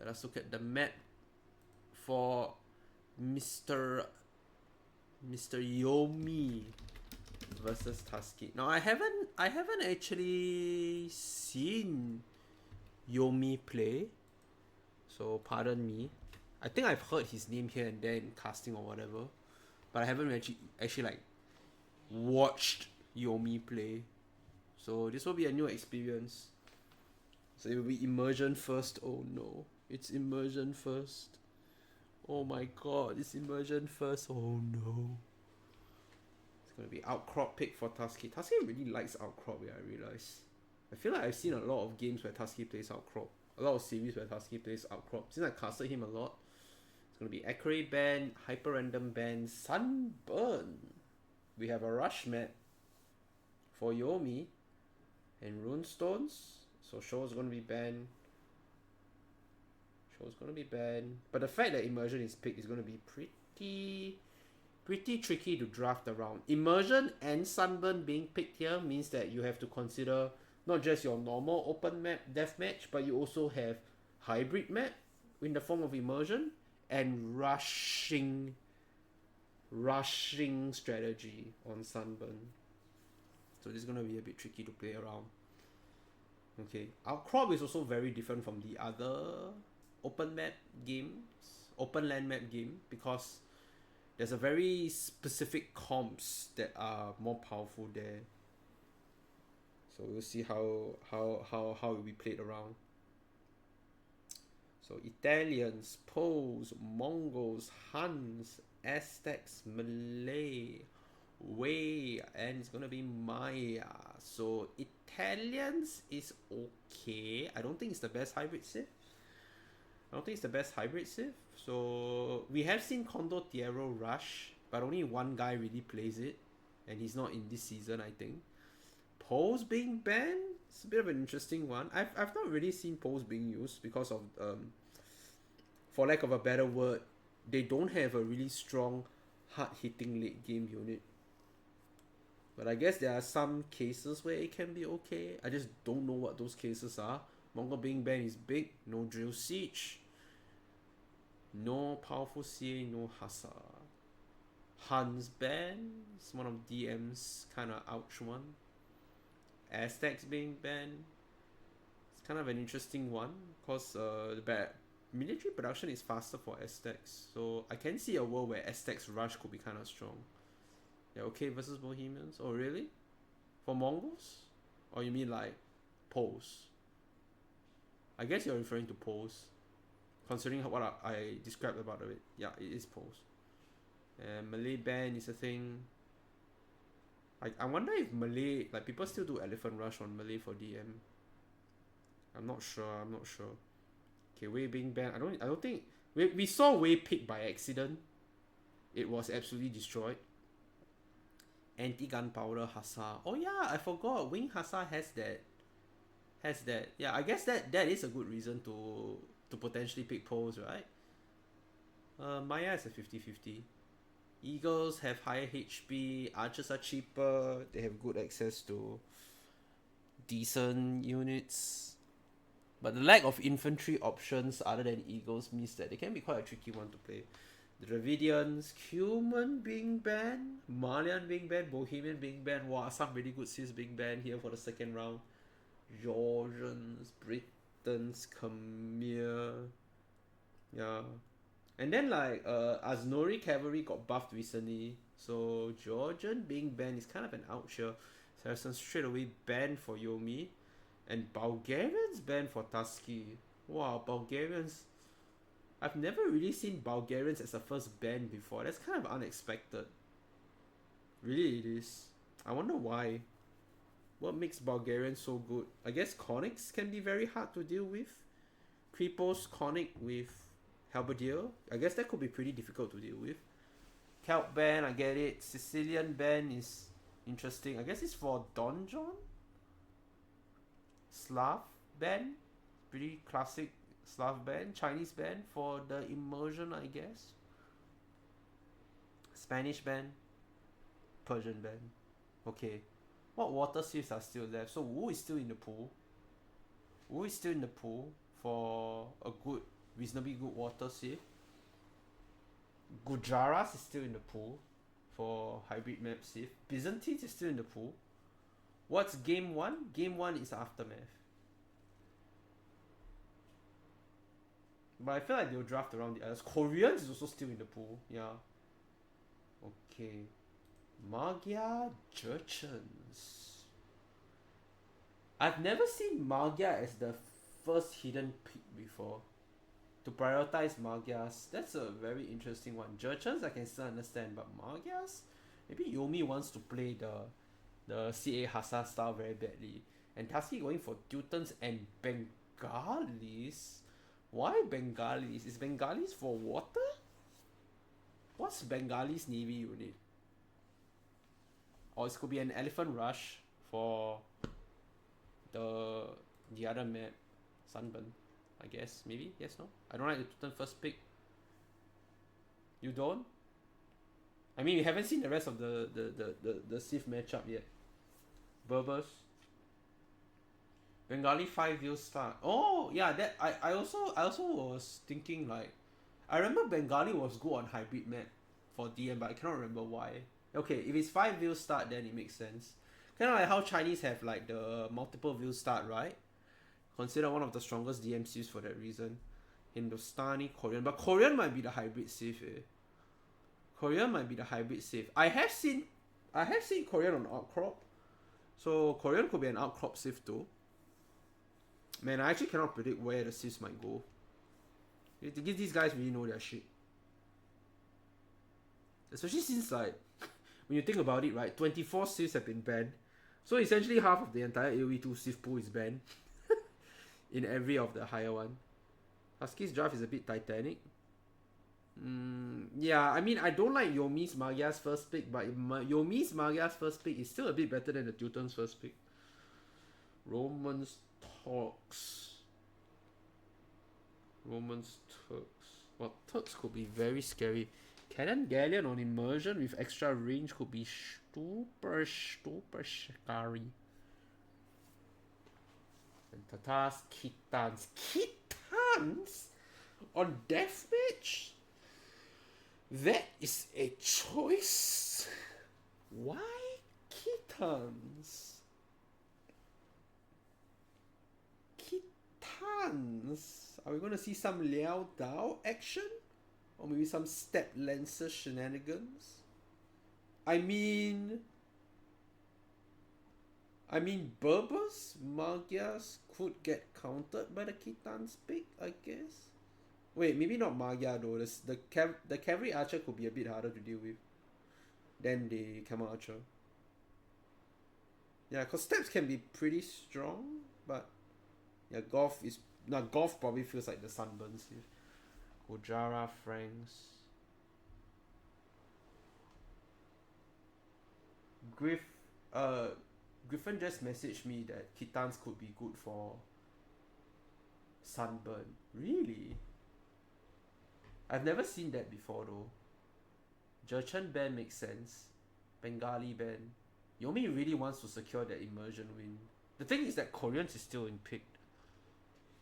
Let us look at the map for Mr. Yomi versus Tusky. Now I haven't actually seen Yomi play, so pardon me. I think I've heard his name here and there in casting or whatever, but I haven't actually like watched Yomi play. So this will be a new experience. So it will be immersion first. Oh no, it's immersion first. Oh my god, it's immersion first. Oh no. It's gonna be outcrop pick for Tusky. Tusky really likes outcrop, yeah, I realize. I feel like I've seen a lot of games where Tusky plays outcrop. A lot of series where Tusky plays outcrop. Since I casted him a lot, it's gonna be accurate ban, hyper random ban, sunburn. We have a rush map for Yomi and runestones. So show's gonna be banned. But the fact that immersion is picked is gonna be pretty tricky to draft around. Immersion and sunburn being picked here means that you have to consider not just your normal open map deathmatch, but you also have hybrid map in the form of immersion and rushing strategy on sunburn. So this is gonna be a bit tricky to play around. Okay, outcrop is also very different from the other open land map game, because there's a very specific comps that are more powerful there. So we'll see how it will be played around. So Italians, Poles, Mongols, Huns, Aztecs, Malay, Wei, and it's gonna be Maya. So Italians is okay. I don't think it's the best hybrid civ. So we have seen Condottiero rush, but only one guy really plays it, and he's not in this season, I think. Poles being banned, it's a bit of an interesting one. I've not really seen poles being used because of for lack of a better word, they don't have a really strong hard hitting late game unit. But I guess there are some cases where it can be okay. I just don't know what those cases are. Mongol being banned is big. No drill siege. No powerful CA, no Hassa. Huns banned. It's one of DM's kind of ouch one. Aztecs being banned. It's kind of an interesting one because the military production is faster for Aztecs. So I can see a world where Aztecs rush could be kind of strong. Yeah, okay versus Bohemians. Oh really? For Mongols? Or you mean like Poles? I guess you're referring to Poles, considering what I described about it. Yeah, it is Poles. And Malay ban is a thing. I wonder if Malay, like, people still do Elephant Rush on Malay for DM. I'm not sure. Okay, Wei being banned. I don't think we saw Wei picked by accident. It was absolutely destroyed. Anti-gunpowder Hassa. Oh yeah, I forgot. Wing Hassa has that. Yeah, I guess that is a good reason to potentially pick poles, right? Maya is a 50-50. Eagles have higher HP, archers are cheaper, they have good access to decent units. But the lack of infantry options other than Eagles means that they can be quite a tricky one to play. The Dravidians, Cuman being banned, Malian being banned, Bohemian being banned. Wow, some really good Cis being banned here for the second round. Georgians, Britons, Khmer. Yeah. And then like Aznori cavalry got buffed recently, so Georgian being banned is kind of an ouch here. Saracens straight away banned for Yomi, and Bulgarians banned for Tusky. Wow, Bulgarians! I've never really seen Bulgarians as a first ban before. That's kind of unexpected. Really, it is. I wonder why. What makes Bulgarians so good? I guess Conics can be very hard to deal with. Kripos Conic with Halberdier, I guess that could be pretty difficult to deal with. Celt ban, I get it. Sicilian ban is interesting. I guess it's for Donjon? Slav ban? Pretty classic Slav ban. Chinese ban for the immersion, I guess. Spanish ban. Persian ban. Okay. What water sieves are still left? So Wu is still in the pool. For a good reasonably good water save. Gujaras is still in the pool for hybrid map save. Byzantines is still in the pool. What's game 1? Game 1 is Aftermath. But I feel like they'll draft around the others. Koreans is also still in the pool. Yeah. Okay. Magyar Jurchens. I've never seen Magyar as the first hidden pick before. To prioritize Magyars, that's a very interesting one. Jurchens I can still understand, but Magyars? Maybe Yomi wants to play the CA Hassa style very badly. And Tusky going for Teutons and Bengalis? Why Bengalis? Is Bengalis for water? What's Bengalis Navy unit? Or it could be an Elephant Rush for the other map, Sunburn, I guess. Maybe? Yes, no? I don't like the Teuton first pick. You don't? I mean, we haven't seen the rest of the Sith matchup yet. Berbers. Bengali 5 views start. Oh yeah, that I also was thinking like, I remember Bengali was good on hybrid map for DM, but I cannot remember why. Okay, if it's 5 views start, then it makes sense. Kind of like how Chinese have like the multiple views start, right? Considered one of the strongest DMCs for that reason. Hindustani, Korean, but Korean might be the hybrid safe. Korean might be the hybrid safe. I have seen Korean on outcrop, so Korean could be an outcrop safe too. Man, I actually cannot predict where the sieves might go. You have to give these guys really know their shit. Especially since like, when you think about it, right, 24 sieves have been banned. So essentially half of the entire AoE2 sieve pool is banned. In every of the higher one. Husky's draft is a bit Titanic. Yeah, I mean, I don't like Yomi's Magyar's first pick, but Yomi's Magyar's first pick is still a bit better than the Teuton's first pick. Romans Turks. Well, Turks could be very scary. Cannon Galleon on immersion with extra range could be super scary. And Tatars, Kitans. Kitans? On Deathmatch? That is a choice. Why Kitans? Kitans? Are we gonna see some Liao Dao action? Or maybe some Step Lancer shenanigans? I mean, Berbers, Magyars could get countered by the Kitans pick, I guess. Wait, maybe not Magyar though. The Cavalry Archer could be a bit harder to deal with than the Camel Archer. Yeah, because Steps can be pretty strong, but yeah, Golf probably feels like the Sunburns here. Gojara, Franks. Griffin just messaged me that Kitans could be good for Sunburn. Really? I've never seen that before though. Jurchen ban makes sense. Bengali ban. Yomi really wants to secure that immersion win. The thing is that Koreans is still in picked.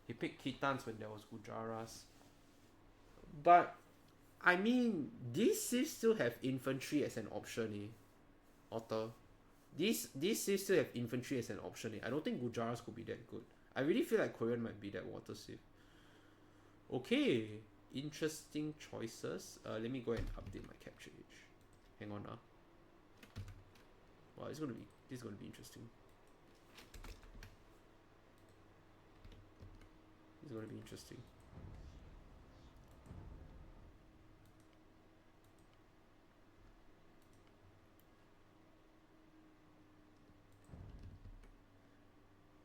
He picked Kitans when there was Gujaras. But I mean, these Siths still have infantry as an option, Otter. These Siths still have infantry as an option, I don't think Gujaras could be that good. I really feel like Korean might be that water Sith. Okay, interesting choices. Let me go and update my capture age. Hang on now. Wow, this is gonna be interesting. This is gonna be interesting.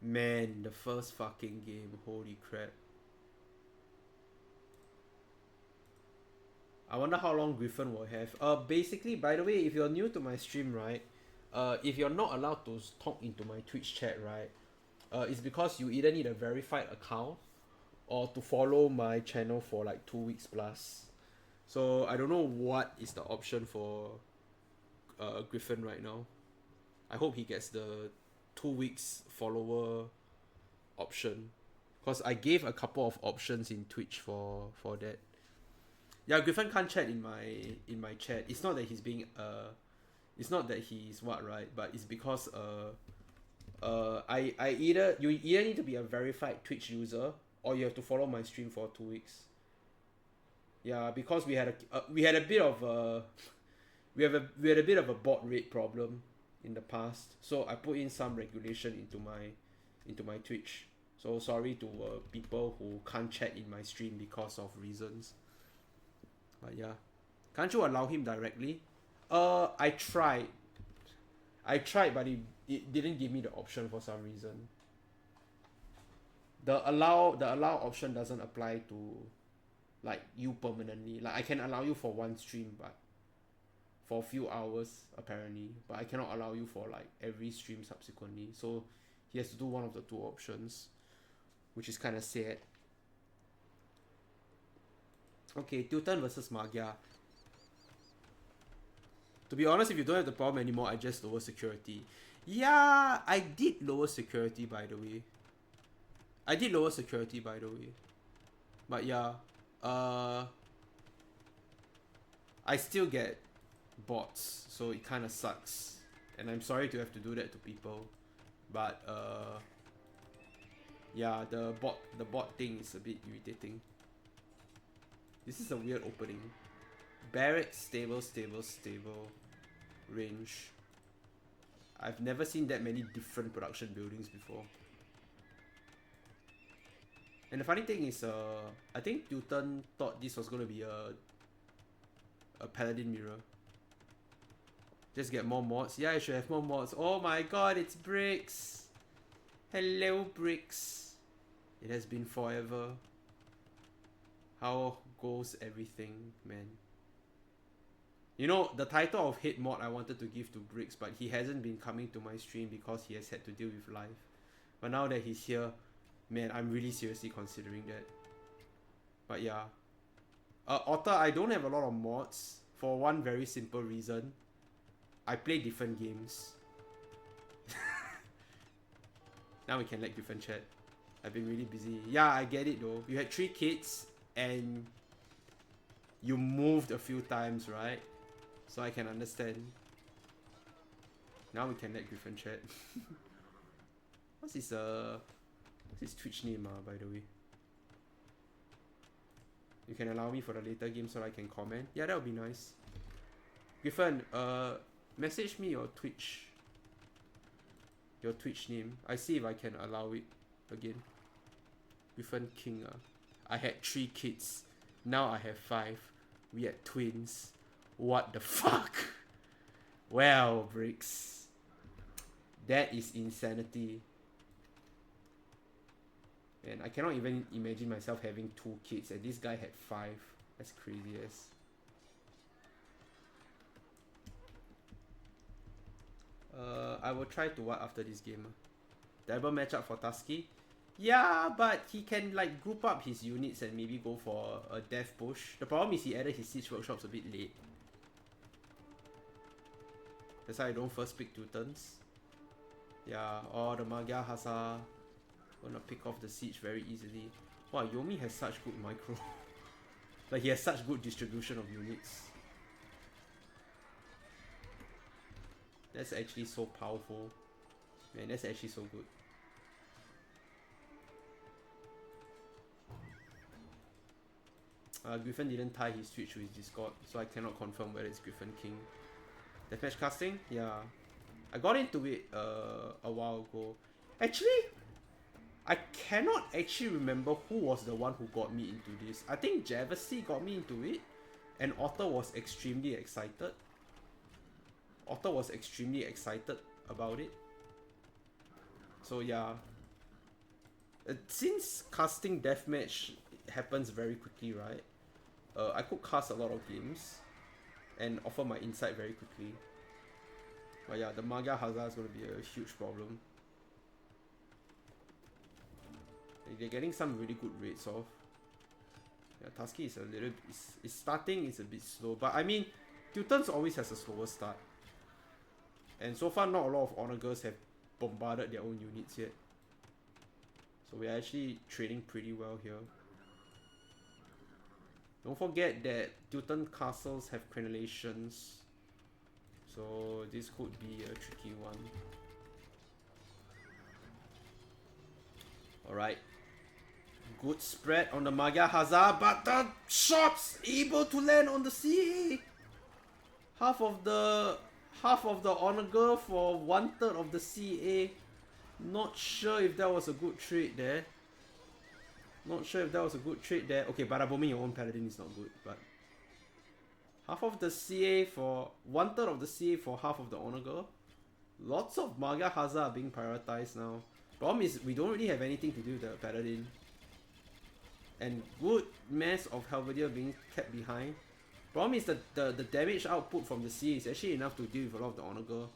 Man, the first fucking game, holy crap. I wonder how long Griffin will have. Basically, by the way, if you're new to my stream, right, if you're not allowed to talk into my Twitch chat, right, it's because you either need a verified account or to follow my channel for like 2 weeks plus. So I don't know what is the option for Griffin right now. I hope he gets the 2 weeks follower option, Because I gave a couple of options in Twitch for that. Yeah, Griffin can't chat in my chat. It's not that he's being it's not that he's what, right? But it's because you either need to be a verified Twitch user or you have to follow my stream for 2 weeks. Yeah, because we had a bit of a we had a bit of a bot rate problem in the past, so I put in some regulation into my Twitch. So sorry to people who can't chat in my stream because of reasons. But yeah, can't you allow him directly? I tried, but it didn't give me the option for some reason. The allow option doesn't apply to like you permanently. Like I can allow you for one stream, but for a few hours apparently, but I cannot allow you for like every stream subsequently. So he has to do one of the two options, which is kind of sad. Okay, Tilton versus Magia. To be honest, if you don't have the problem anymore, I just lower security. Yeah, I did lower security, by the way. But yeah, I still get bots, so it kind of sucks. And I'm sorry to have to do that to people. But yeah, the bot thing is a bit irritating. This is a weird opening. Barracks, stable, range. I've never seen that many different production buildings before. And the funny thing is, I think Tilton thought this was gonna be a paladin mirror. Just get more mods. Yeah, I should have more mods. Oh my god, it's Bricks. Hello, Bricks. It has been forever. How goes everything, man? You know, the title of hate mod I wanted to give to Bricks, but he hasn't been coming to my stream because he has had to deal with life. But now that he's here, man, I'm really seriously considering that. But yeah. Otter, I don't have a lot of mods for one very simple reason. I play different games. Now we can let Griffin chat. I've been really busy. Yeah, I get it though. You had 3 kids and you moved a few times, right? So I can understand. Now we can let Griffin chat. What's his Twitch name, by the way? You can allow me for the later game so I can comment. Yeah, that would be nice. Griffin, message me your Twitch name. I see if I can allow it again. Griffin King. I had 3 kids. Now I have 5. We had twins. What the fuck? Well, Bricks. That is insanity. And I cannot even imagine myself having 2 kids, and this guy had 5. That's crazy as. I will try to what after this game? Double matchup for Tusky? Yeah, but he can like group up his units and maybe go for a death push. The problem is he added his siege workshops a bit late. That's why I don't first pick 2 turns. Yeah, or the Magia Hasa gonna pick off the siege very easily. Wow, Yomi has such good micro. Like he has such good distribution of units. That's actually so powerful. Man, that's actually so good. Griffin didn't tie his Twitch to his Discord, so I cannot confirm whether it's Griffin King. Deathmatch casting? Yeah. I got into it a while ago. Actually, I cannot actually remember who was the one who got me into this. I think Gamerisdc got me into it, and Otter was extremely excited. About it. So yeah. Since casting Deathmatch happens very quickly, right? I could cast a lot of games and offer my insight very quickly. But yeah, the Magia Hazard is going to be a huge problem. They're getting some really good rates off. Yeah, Tusky is a little... It's starting is a bit slow. But I mean, Tilton's always has a slower start. And so far, not a lot of Honor Girls have bombarded their own units yet. So we're actually trading pretty well here. Don't forget that Teuton castles have crenellations. So this could be a tricky one. Alright. Good spread on the Magyar Hazard, but the shots able to land on the CA. Half of the honor girl for 1/3 of the CA. Not sure if that was a good trade there. Okay, bada booming your own paladin is not good, but half of the CA for 1/3 of the CA for half of the honor girl. Lots of Magyar Hazard are being prioritized now. Problem is we don't really have anything to do with the paladin. And good mass of Halberdier being kept behind. Problem is that the damage output from the CA is actually enough to deal with a lot of the honor girl.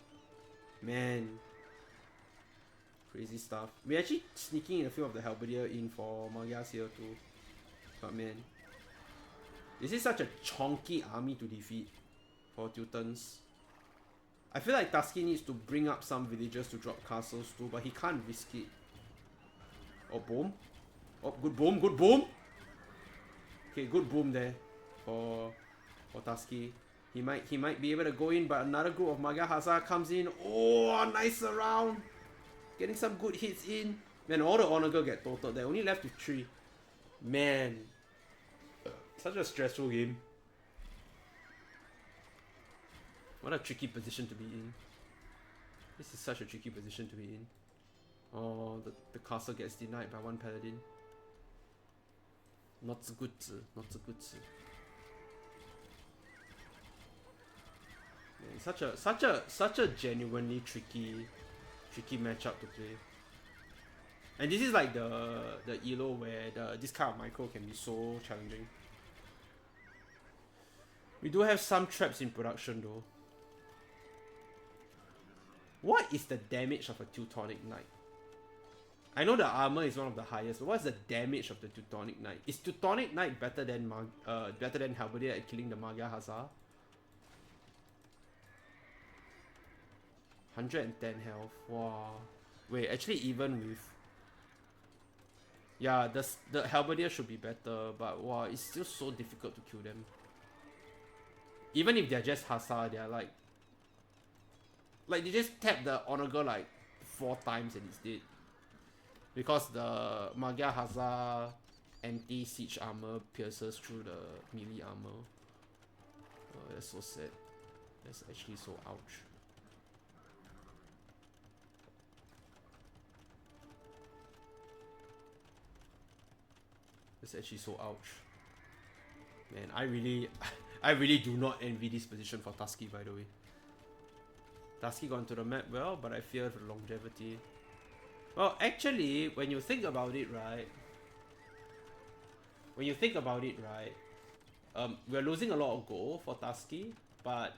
Man. Crazy stuff. We're actually sneaking in a few of the Halberdier in for Magyars here too. But man. This is such a chonky army to defeat for Teutons. I feel like Tusky needs to bring up some villagers to drop castles too, but he can't risk it. Oh, boom. Oh, good boom, good boom! Okay, good boom there for Tusky. He might be able to go in, but another group of Magyar Hazard comes in. Oh, nice round! Getting some good hits in. Man, all the honor girl get totaled. They're only left with 3. Man. Such a stressful game. What a tricky position to be in. This is such a tricky position to be in. Oh, the castle gets denied by one paladin. Not so good. Not so good. Man, such a genuinely tricky matchup to play. And this is like the elo where this kind of micro can be so challenging. We do have some traps in production though. What is the damage of a Teutonic Knight? I know the armor is one of the highest, but what's the damage of the Teutonic Knight? Is Teutonic Knight better than Halberdier at killing the Magyar Hazard? 110 health. Wow. Wait, actually even with... Yeah, the Halberdier should be better, but wow, it's still so difficult to kill them. Even if they're just Hazard, they're like they just tap the honor girl like 4 times and it's dead. Because the Magyar Hazard anti-siege armor pierces through the melee armor. Oh, that's so sad. That's actually so ouch. That's actually so ouch. Man, I really do not envy this position for Tusky, by the way. Tusky got into the map well, but I fear the longevity. Well, actually, when you think about it, right? We're losing a lot of gold for Tusky, but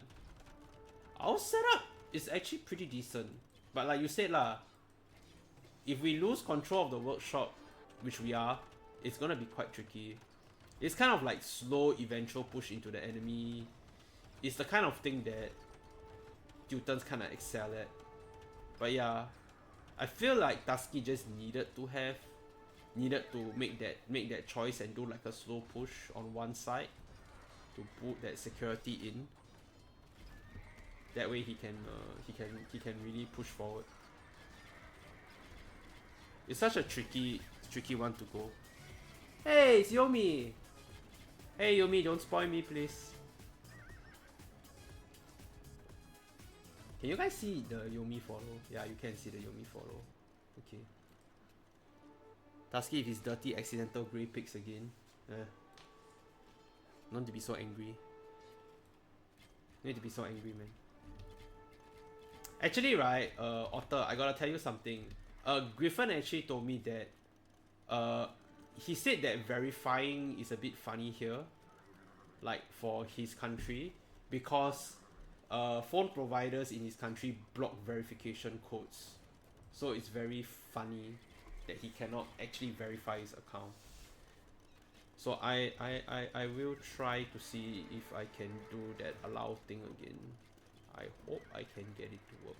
our setup is actually pretty decent. But like you said lah, if we lose control of the workshop, which we are, it's gonna be quite tricky. It's kind of like slow eventual push into the enemy. It's the kind of thing that Teutons kind of excel at. But yeah, I feel like Tusky just needed to make that choice and do like a slow push on one side to put that security in. That way he can really push forward. It's such a tricky one to go. Hey, it's Yomi! Hey Yomi, don't spoil me please. Can you guys see the Yomi follow? Yeah, you can see the Yomi follow. Okay. Tusky with his dirty accidental grey picks again. Not to be so angry. You need to be so angry, man. Actually, right, Otter, I gotta tell you something. Griffin actually told me that he said that verifying is a bit funny here, like for his country, because phone providers in his country block verification codes. So it's very funny that he cannot actually verify his account. So I will try to see if I can do that allow thing again. I hope I can get it to work.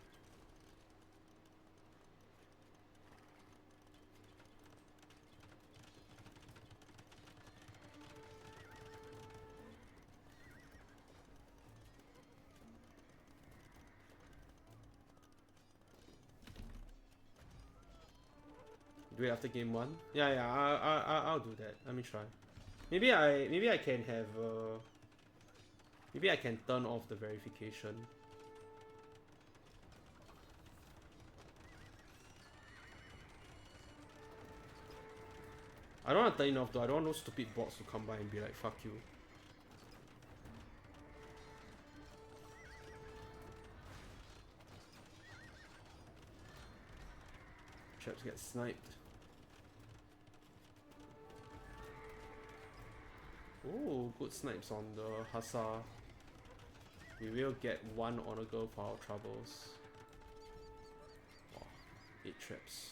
Do it after game 1? Yeah, I'll do that. Let me try. Maybe I can have maybe I can turn off the verification. I don't want to turn it off though. I don't want those stupid bots to come by and be like, fuck you. Chaps get sniped. Oh, good snipes on the Hussar. We will get 1 honor girl for our troubles. Oh, 8 traps.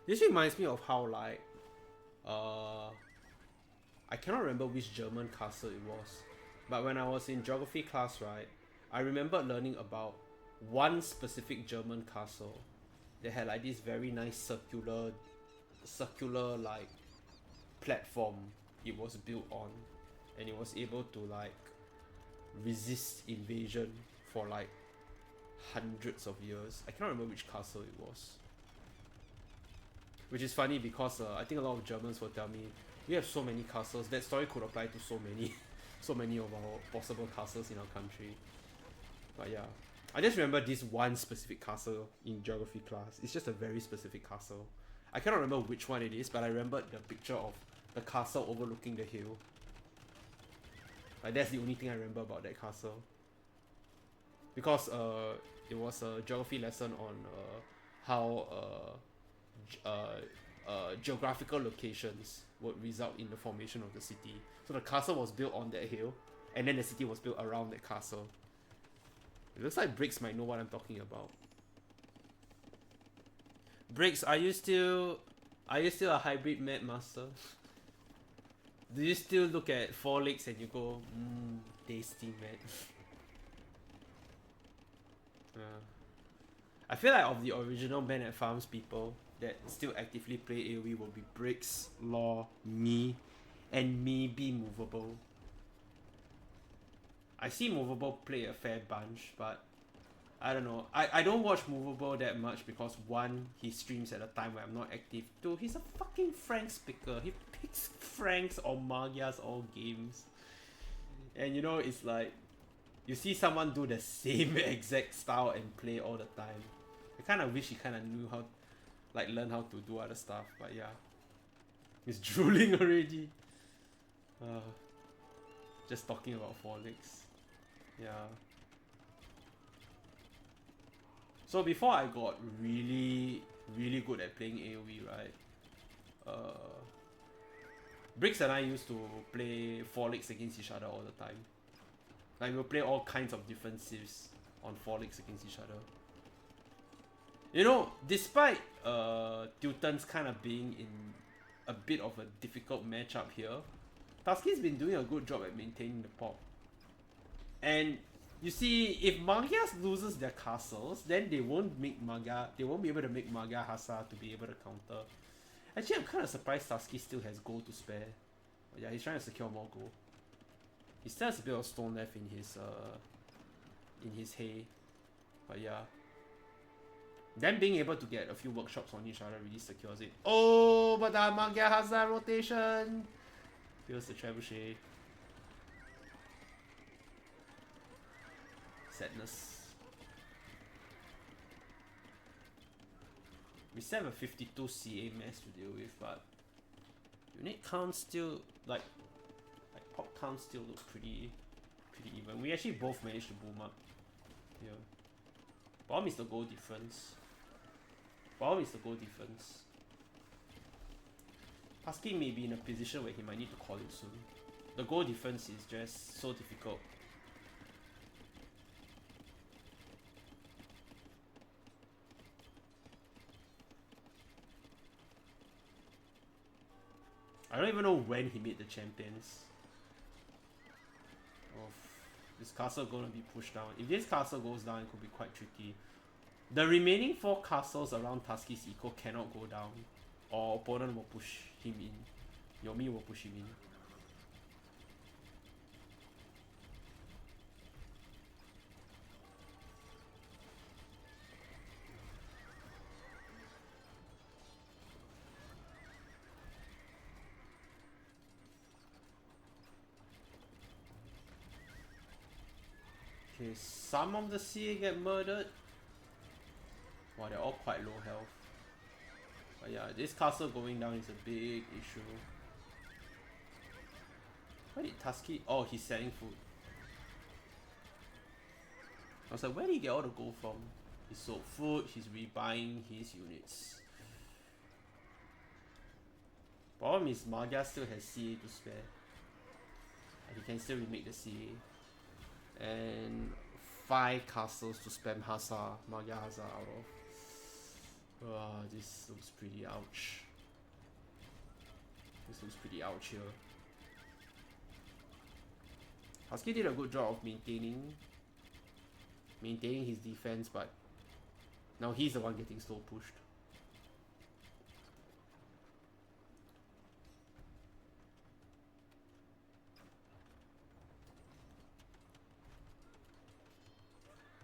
This reminds me of how like I cannot remember which German castle it was, but when I was in geography class, right, I remember learning about one specific German castle that had like this very nice circular like platform it was built on, and it was able to like resist invasion for like hundreds of years. I cannot remember which castle it was. Which is funny because I think a lot of Germans will tell me, we have so many castles. That story could apply to so many so many of our possible castles in our country. But yeah, I just remember this one specific castle in geography class. It's just a very specific castle. I cannot remember which one it is, but I remember the picture of the castle overlooking the hill. Like that's the only thing I remember about that castle. Because it was a geography lesson on how geographical locations would result in the formation of the city. So the castle was built on that hill, and then the city was built around that castle. It looks like Briggs might know what I'm talking about. Briggs, are you still a hybrid map master? Do you still look at 4 legs and you go, tasty man? Yeah. I feel like of the original Man at Farms people that still actively play AoE will be Briggs, Law, me, and maybe Movable. I see Movable play a fair bunch, but I don't know. I don't watch Movable that much because 1, he streams at a time where I'm not active. 2, he's a fucking Franks picker. He picks Franks or Magias all games. And you know, it's like, you see someone do the same exact style and play all the time. I kind of wish he kind of knew how, like, learn how to do other stuff, but yeah. He's drooling already. Just talking about 4 legs. Yeah. So before I got really good at playing AoE, right? Briggs and I used to play 4 legs against each other all the time. Like we'll play all kinds of different civs on 4 legs against each other. You know, despite Teutons kind of being in a bit of a difficult matchup here, Tusky's been doing a good job at maintaining the pop. And you see, if Magias loses their castles, then they won't be able to make Magia Hasa to be able to counter. Actually, I'm kind of surprised Tusky still has gold to spare. But yeah, he's trying to secure more gold. He still has a bit of stone left in his hay. But yeah. Them being able to get a few workshops on each other really secures it. Oh, but the Magia Hasa rotation! Feels the trebuchet. Sadness. We still have a 52 CA mess to deal with, but unit count still like pop count still look pretty even. We actually both managed to boom up. Yeah. Problem is the goal difference. Tusky may be in a position where he might need to call it soon. The goal difference is just so difficult. I don't even know when he made the champions. Oh, this castle gonna be pushed down. If this castle goes down, it could be quite tricky. The remaining 4 castles around Tusky's eco cannot go down, or opponent will push him in. Yomi will push him in. Okay, some of the CA get murdered. Wow, they're all quite low health. But yeah, this castle going down is a big issue. Where did Tusky? Oh, he's selling food. I was like, where did he get all the gold from? He sold food, he's rebuying his units. Problem is, Magia still has CA to spare. And he can still remake the CA. And 5 castles to spam Hasa, Magia Hasa out of. This looks pretty ouch. This looks pretty ouch here. Husky did a good job of maintaining his defense, but now he's the one getting slow pushed.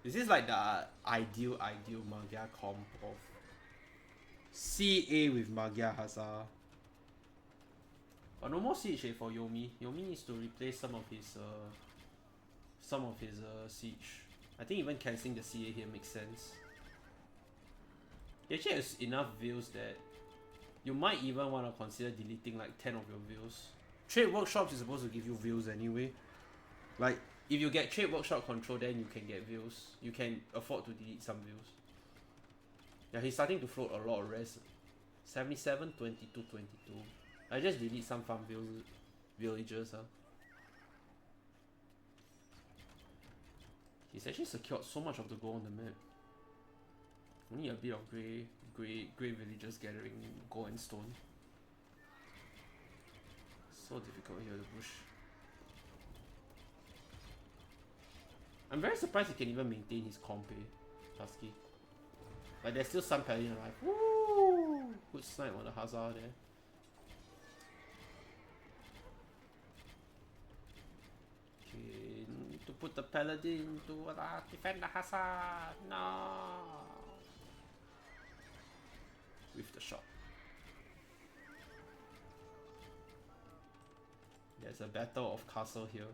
This is like the ideal Magia comp of CA with Magia Hasa. But no more siege for Yomi. Yomi needs to replace some of his siege. I think even cancelling the CA here makes sense. He actually has enough views that you might even want to consider deleting like 10 of your views. Trade workshops is supposed to give you views anyway. Like, if you get trade workshop control, then you can get views. You can afford to delete some views. Yeah, he's starting to float a lot of res. 77, 22, 22. I just delete some farm villagers. He's actually secured so much of the gold on the map. Only a bit of grey villagers gathering gold and stone. So difficult here to push. I'm very surprised he can even maintain his comp, Tusky. Like, there's still some paladin alive. Woo! Good snipe on the Hazard there. Okay, need to put the paladin to defend the Hazard. No! With the shot. There's a battle of castle here.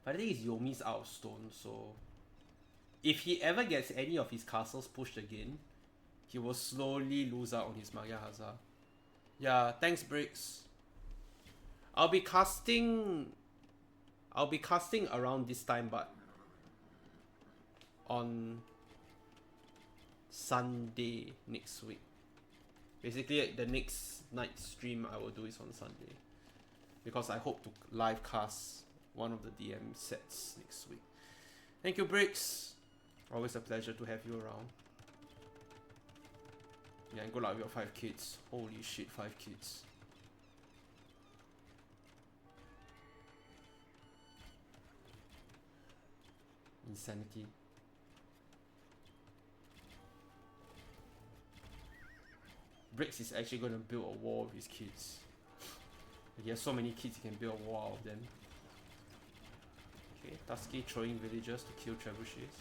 But the thing is, Yomi's out of stone, so if he ever gets any of his castles pushed again, he will slowly lose out on his Magia Hazard. Yeah, thanks Bricks. I'll be casting around this time, but on Sunday next week. Basically, the next night stream I will do is on Sunday, because I hope to live cast one of the DM sets next week. Thank you, Bricks. Always a pleasure to have you around. Yeah, and good luck with your 5 kids. Holy shit, 5 kids. Insanity. Bricks is actually going to build a wall with his kids. He has so many kids, he can build a wall out of them. Okay, Tusky throwing villagers to kill trebuchets.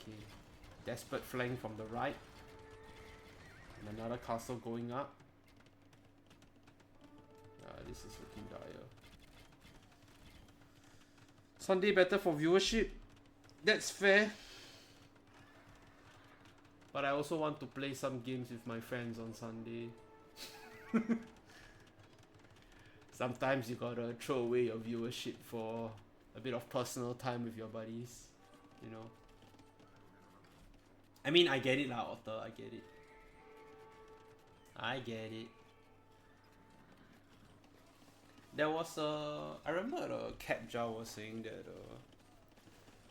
Okay, desperate flank from the right. And another castle going up. This is looking dire. Sunday better for viewership. That's fair. But I also want to play some games with my friends on Sunday. Sometimes you gotta throw away your viewership for a bit of personal time with your buddies, you know. I mean, I get it lah, Otter, I get it. I get it. There was I remember the Capjar was saying that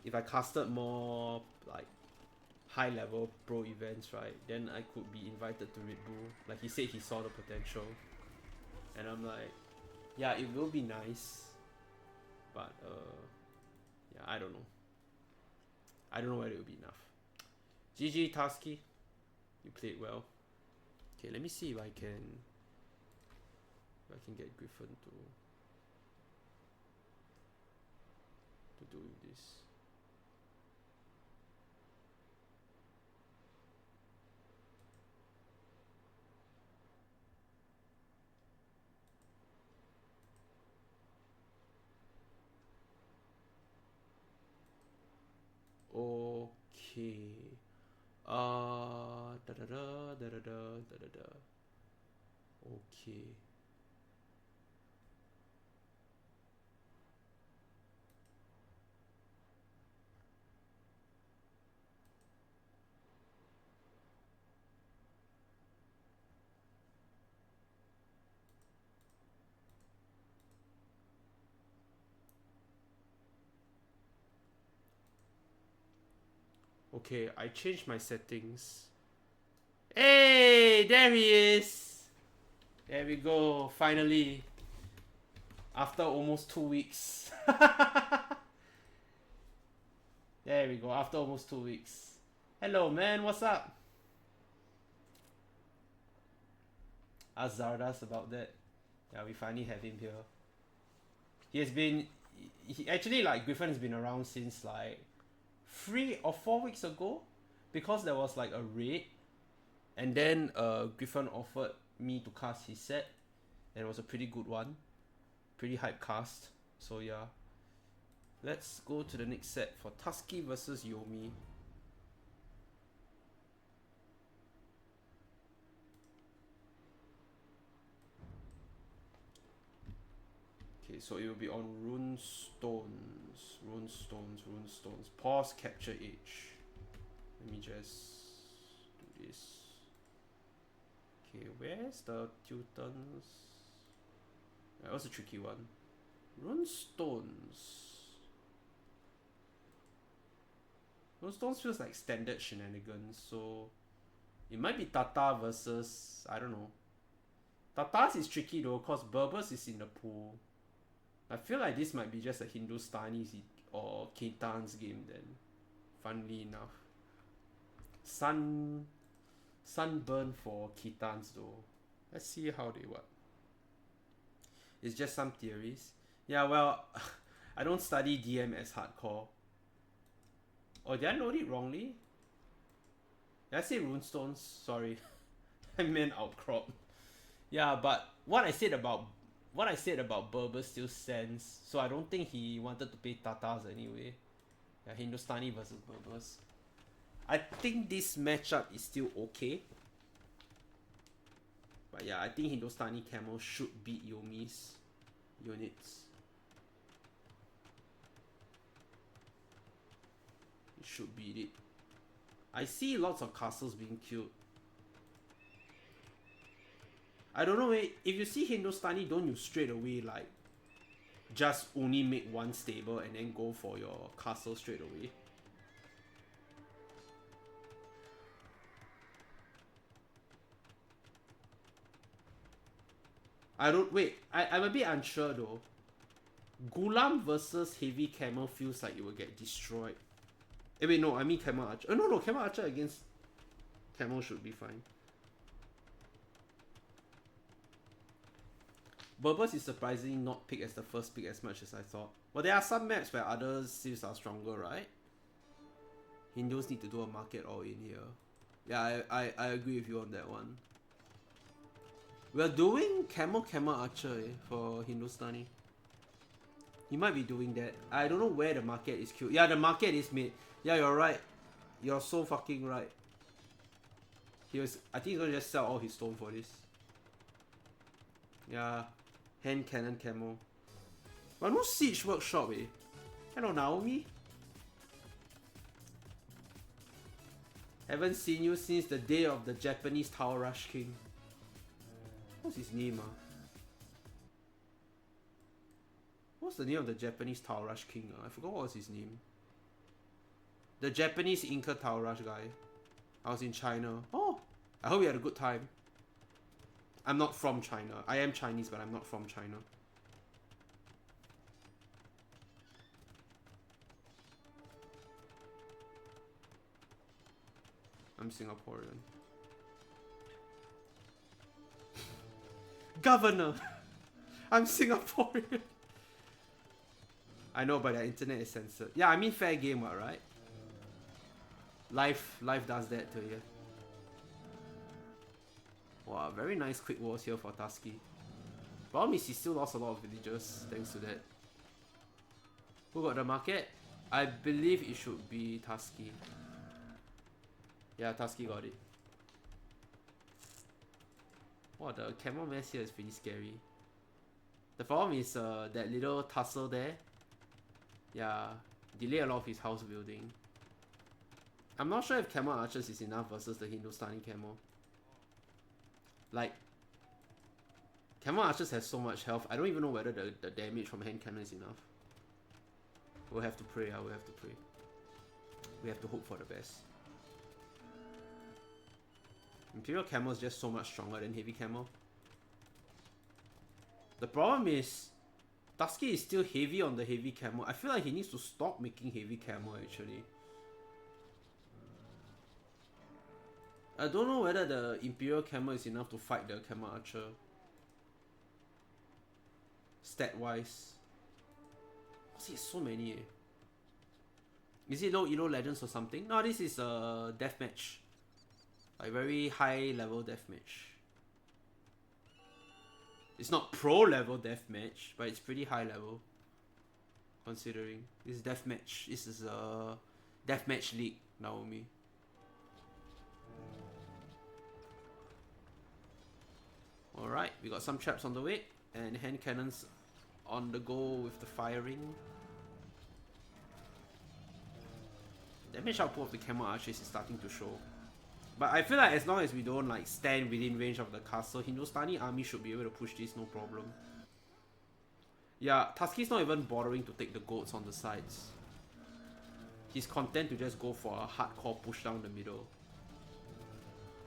if I casted more like high level pro events, right, then I could be invited to Red Bull. Like, he said he saw the potential. And I'm like, yeah, it will be nice, but yeah, I don't know. I don't know whether it will be enough. GG Tusky, you played well. Okay, let me see if I can get Griffin to do this. Okay. Da da da da da da da da da. Okay. Okay, I changed my settings. Hey, there he is. There we go, finally. After almost 2 weeks. There we go, after almost 2 weeks. Hello, man, what's up? Ask Zardas about that. Yeah, we finally have him here. He has been... actually, like, Griffin has been around since, like, 3 or 4 weeks ago. Because there was, like, a raid. And then, Griffin offered me to cast his set. And it was a pretty good one. Pretty hype cast. So, yeah. Let's go to the next set for Tusky versus Yomi. Okay, so it will be on Runestones. Runestones. Pause capture age. Let me just do this. Okay, where's the Teutons? That was a tricky one. Runestones. Runestones feels like standard shenanigans, so it might be Tata versus, I don't know. Tata's is tricky though, cause Berbers is in the pool. I feel like this might be just a Hindustani or Ketan's game then. Funnily enough. Sunburn for Ketans though. Let's see how they work. It's just some theories. Yeah, well, I don't study DM as hardcore. Oh, did I note it wrongly? Did I say Runestones? Sorry. I meant Outcrop. Yeah, but what I said about Berber still stands. So I don't think he wanted to pay Tatas anyway. Yeah, Hindustani versus Berbers. I think this matchup is still okay. But yeah, I think Hindustani Camel should beat Yomi's units. It should beat it. I see lots of castles being killed. I don't know, if you see Hindustani, don't you straight away like just only make one stable and then go for your castle straight away? I'm a bit unsure though. Gulam versus Heavy Camel feels like it will get destroyed. Wait, no, I mean Camel Archer. No, Camel Archer against Camel should be fine. Berbers is surprisingly not picked as the first pick as much as I thought. But there are some maps where other civs are stronger, right? Hindus need to do a market all in here. Yeah, I agree with you on that one. We're doing Camel Archer for Hindustani. He might be doing that. I don't know where the market is queued. Yeah, the market is made. Yeah, you're right. You're so fucking right. I think he's gonna just sell all his stone for this. Yeah. Hand cannon camo. But no siege workshop Hello Naomi. Haven't seen you since the day of the Japanese Tower Rush King. What's his name What's the name of the Japanese Tower Rush King I forgot what was his name. The Japanese Inca Tower Rush guy. I was in China. Oh! I hope you had a good time. I'm not from China. I am Chinese, but I'm not from China. I'm Singaporean. Governor! I'm Singaporean. I know, but the internet is censored. Yeah, I mean fair game, right? Life does that to you. Wow, very nice quick wars here for Tusky. Problem is he still lost a lot of villagers thanks to that. Who got the market? I believe it should be Tusky. Yeah, Tusky got it. Wow, the camo mess here is pretty scary. The problem is that little tussle there. Yeah, delay a lot of his house building. I'm not sure if camo archers is enough versus the Hindustani camo. Like, camo archers have so much health. I don't even know whether the damage from hand cannon is enough. We'll have to pray. We'll have to pray. We have to hope for the best. Imperial camo is just so much stronger than heavy camo. The problem is, Tusky is still heavy on the heavy camo. I feel like he needs to stop making heavy camo actually. I don't know whether the Imperial camo is enough to fight the camo archer. Stat wise. Oh, see, so many. Is it low Elo Legends or something? No, this is a deathmatch. Like very high level deathmatch. It's not pro level deathmatch, but it's pretty high level. Considering this is deathmatch. This is a deathmatch league, Naomi. Alright, we got some traps on the way, and hand cannons on the go with the firing. Damage output of the camo archers is starting to show. But I feel like as long as we don't like stand within range of the castle, Hindustani army should be able to push this no problem. Yeah, Tusky's not even bothering to take the goats on the sides. He's content to just go for a hardcore push down the middle.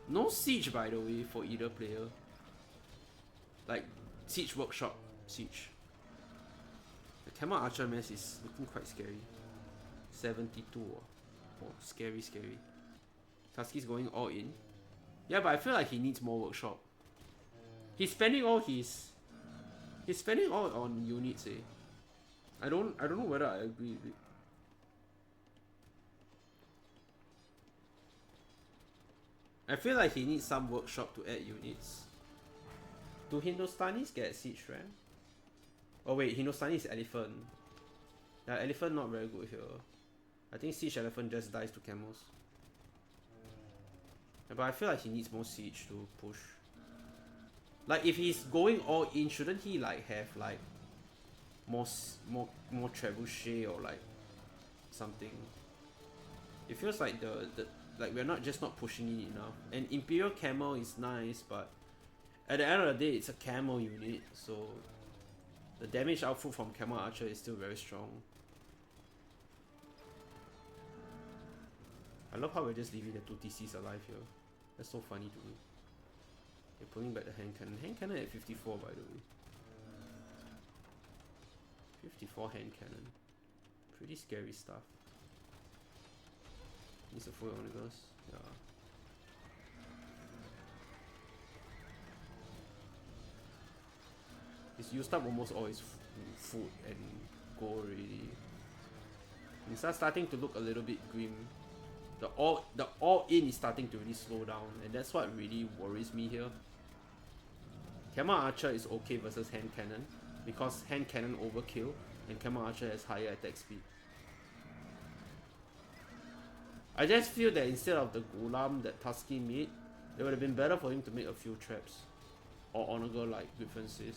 No siege, by the way, for either player. Like, siege workshop, siege. The camo archer mess is looking quite scary. 72. Oh, scary, scary. Tusky's going all in. Yeah, but I feel like he needs more workshop. He's spending all his... He's spending all on units, eh. I don't know whether I agree with it. I feel like he needs some workshop to add units. Do Hindustanis get siege rank? Oh wait, Hindustani is elephant. Yeah, elephant not very good here. I think siege elephant just dies to camels. But I feel like he needs more siege to push. Like if he's going all in, shouldn't he like have like more trebuchet or like something? It feels like the like we're not pushing it enough. And Imperial camo is nice, but at the end of the day, it's a camo unit, so the damage output from camo archer is still very strong. I love how we're just leaving the 2 TCs alive here. That's so funny to me. They're pulling back the hand cannon. Hand cannon at 54, by the way. 54 hand cannon. Pretty scary stuff. Needs a full onigos. Yeah. He's used up almost all his food and gold already. It starting to look a little bit grim. The all in is starting to really slow down, and that's what really worries me here. Camo archer is okay versus hand cannon because hand cannon overkill and camo archer has higher attack speed. I just feel that instead of the Gulam that Tusky made, it would have been better for him to make a few traps or honor girl like Griffin says.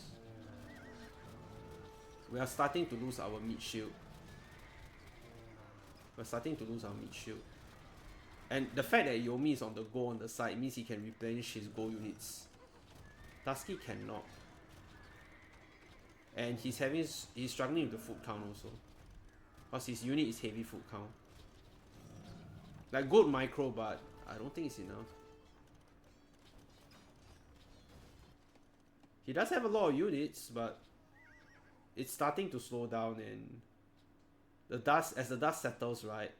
We are starting to lose our mid shield. We're starting to lose our mid shield. And the fact that Yomi is on the go on the side means he can replenish his gold units. Tusky cannot. And he's struggling with the food count also. Because his unit is heavy food count. Like good micro, but I don't think it's enough. He does have a lot of units, but it's starting to slow down, and as the dust settles, right?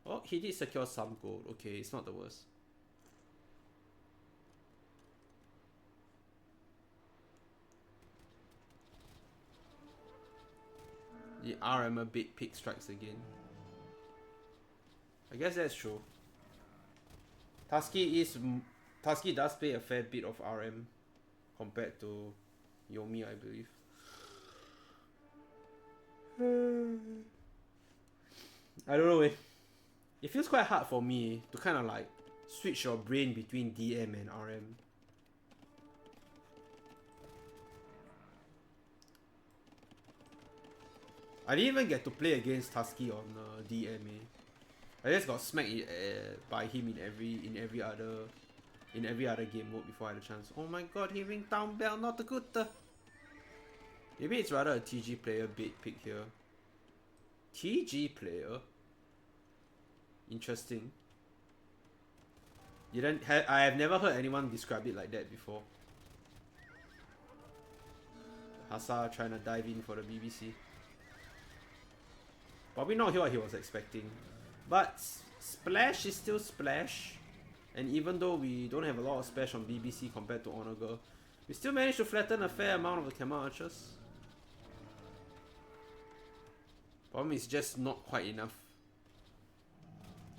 Oh, he did secure some gold. Okay, it's not the worst. The RM big pick strikes again. I guess that's true. Tusky does pay a fair bit of RM compared to Yomi, I believe. I don't know. It feels quite hard for me to kind of like switch your brain between DM and RM. I didn't even get to play against Tusky on DMA. I just got smacked by him in every other game mode before I had a chance. Oh my god, he ring down bell, not the good. Maybe it's rather a TG player bait pick here. TG player? Interesting. I have never heard anyone describe it like that before. Hasa trying to dive in for the BBC. Probably not what he was expecting. But Splash is still Splash. And even though we don't have a lot of Splash on BBC compared to Honor Girl, we still managed to flatten a fair amount of the Camel Archers. Problem is just not quite enough.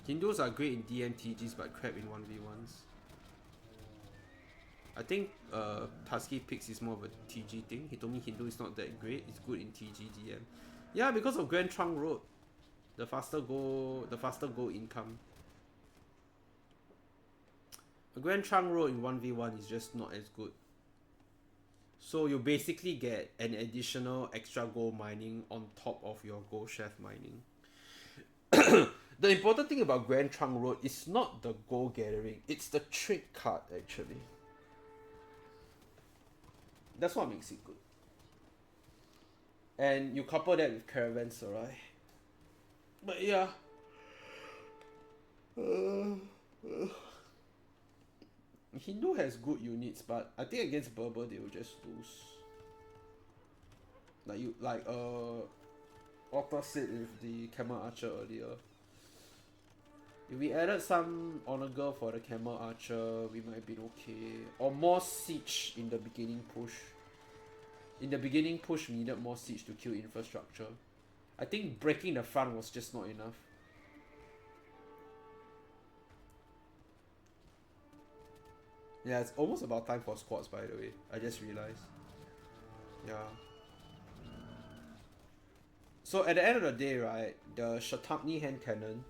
Hindus are great in DMTGs but crap in 1v1s. I think Tusky picks is more of a TG thing. He told me Hindu is not that great. It's good in TG DM. Yeah, because of Grand Trunk Road. The faster go income. A Grand Trunk Road in 1v1 is just not as good. So you basically get an additional extra gold mining on top of your gold shaft mining. The important thing about Grand Trunk Road is not the gold gathering, it's the trade card actually. That's what makes it good. And you couple that with Caravanserai. But yeah. Hindu has good units, but I think against Berber they will just lose. Like Otter said with the Camel Archer earlier. If we added some Honor Girl for the Camel Archer, we might be okay. Or more siege in the beginning push. In the beginning push, we needed more siege to kill infrastructure. I think breaking the front was just not enough. Yeah, it's almost about time for squads, by the way. I just realized. Yeah. So at the end of the day, right, the Shatapni hand cannon,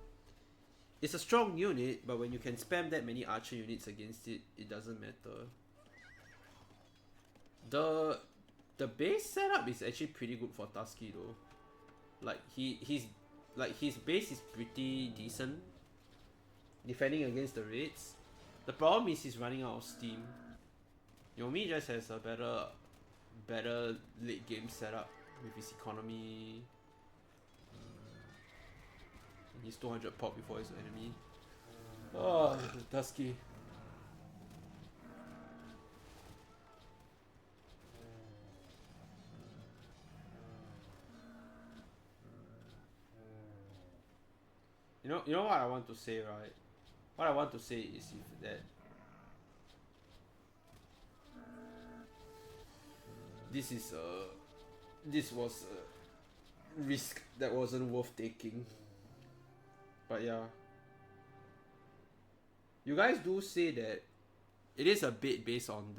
it's a strong unit, but when you can spam that many archer units against it, it doesn't matter. The base setup is actually pretty good for Tusky though. Like his base is pretty decent, defending against the raids. The problem is he's running out of steam. Yomi just has a better late game setup with his economy. And he's 200 pop before his enemy. Oh, Tusky. You know what I want to say, right? What I want to say is if that this was a risk that wasn't worth taking. But yeah, you guys do say that it is a bit based on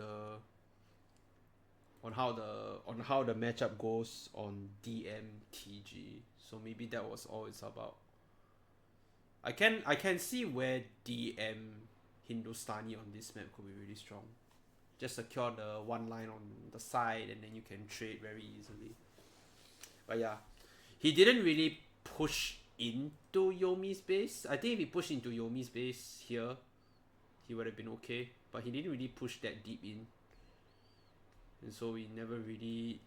how the matchup goes on DMTG. So maybe that was all it's about. I can see where DM Hindustani on this map could be really strong. Just secure the one line on the side and then you can trade very easily. But yeah, he didn't really push into Yomi's base. I think if he pushed into Yomi's base here, he would have been okay. But he didn't really push that deep in. And so we never really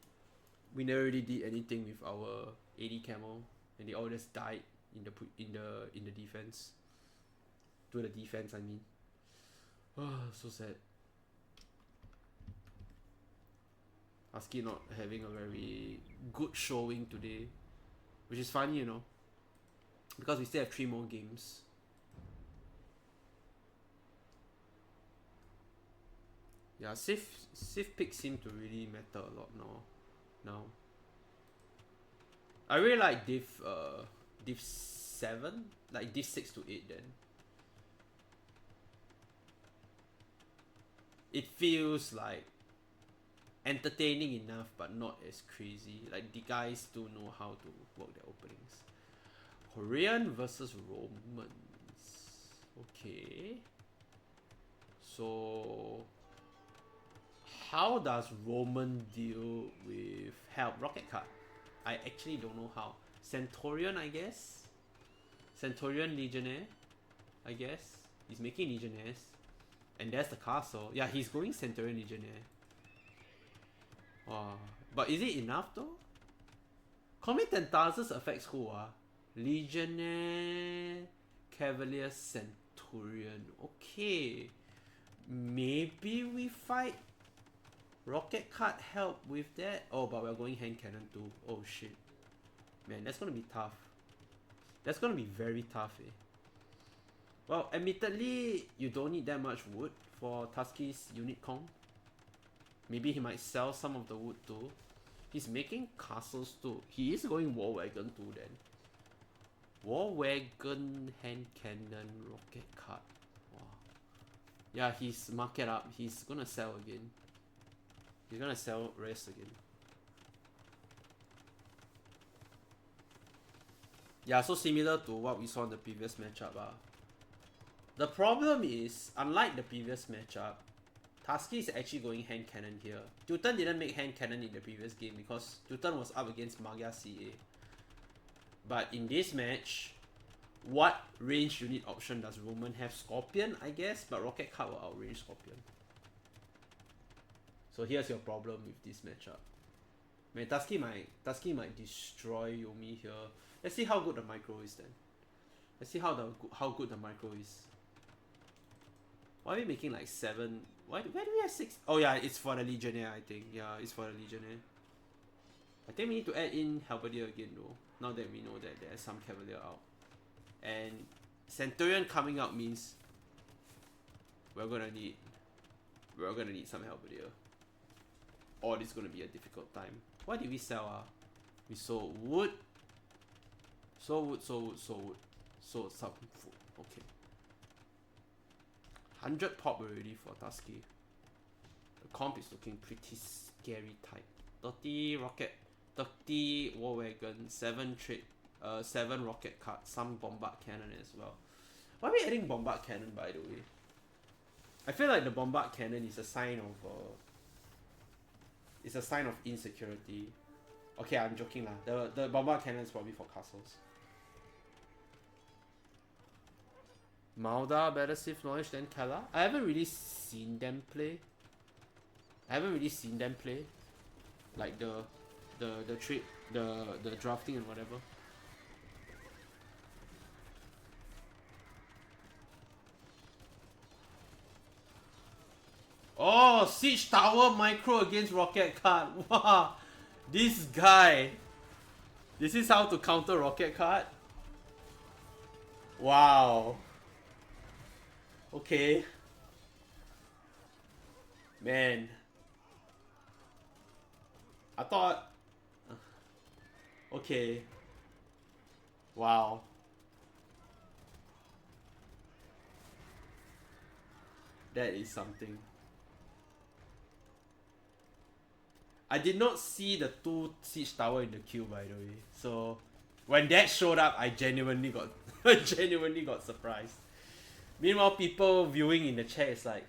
did anything with our AD camel, and they all just died in the defense. To the defense, I mean. Oh, so sad. Husky not having a very good showing today, which is funny, you know, because we still have 3 more games. Yeah, Sif picks seem to really matter a lot now. I really like div 7, like div 6 to 8 then. It feels like entertaining enough but not as crazy. Like the guys do know how to work their openings. Centurion versus Romans. Okay. So how does Roman deal with help rocket card? I actually don't know how. Centurion, I guess. Centurion Legionnaire, I guess. He's making Legionnaires. And there's the castle. Yeah, he's going Centurion Legionnaire. Wow. But is it enough though? Comet and Tarsus affects who? Legionnaire, Cavalier, Centurion. Okay. Maybe we fight rocket card help with that. Oh, but we're going hand cannon too. Oh shit. Man, that's gonna be tough. That's gonna be very tough, eh. Well, admittedly, you don't need that much wood for Tusky's unit comp. Maybe he might sell some of the wood too. He's making castles too. He is going War Wagon too then. War Wagon, hand cannon, rocket card. Wow. Yeah, he's market up. He's gonna sell again. He's gonna sell rest again. Yeah, so similar to what we saw in the previous matchup. The problem is, unlike the previous matchup, Tusky is actually going hand cannon here. Tutan didn't make hand cannon in the previous game because Tutan was up against Magia CA. But in this match, what range unit option does Roman have? Scorpion, I guess, but rocket card will outrange Scorpion. So here's your problem with this matchup. Man, Tusky might destroy Yomi here. Let's see how good the micro is then. Let's see how good the micro is. Why are we making like 7? Where do we have 6? Oh yeah, it's for the Legionnaire, I think. Yeah, it's for the Legionnaire. I think we need to add in Halberdier again though. Now that we know that there's some Cavalier out. And Centurion coming out means we're gonna need some Halberdier. Or it's gonna be a difficult time. What did we sell? We sold wood. Sold some food. Okay. 100 pop already for Tusky. The comp is looking pretty scary tight. 30 rocket, 30 war wagon, 7 trade, 7 rocket cards, some bombard cannon as well. Why are we adding bombard cannon, by the way? I feel like the bombard cannon is a sign of insecurity. Okay, I'm joking lah. The bombard cannon is probably for castles. Malda better safe knowledge than Kala. I haven't really seen them play. Like the trade, the drafting and whatever. Oh, Siege Tower micro against Rocket card. Wow, this guy. This is how to counter Rocket card. Wow. Okay. Man. I thought... Okay. Wow. That is something. I did not see the 2 siege tower in the queue, by the way. So when that showed up, I genuinely got surprised. Meanwhile, people viewing in the chat is like,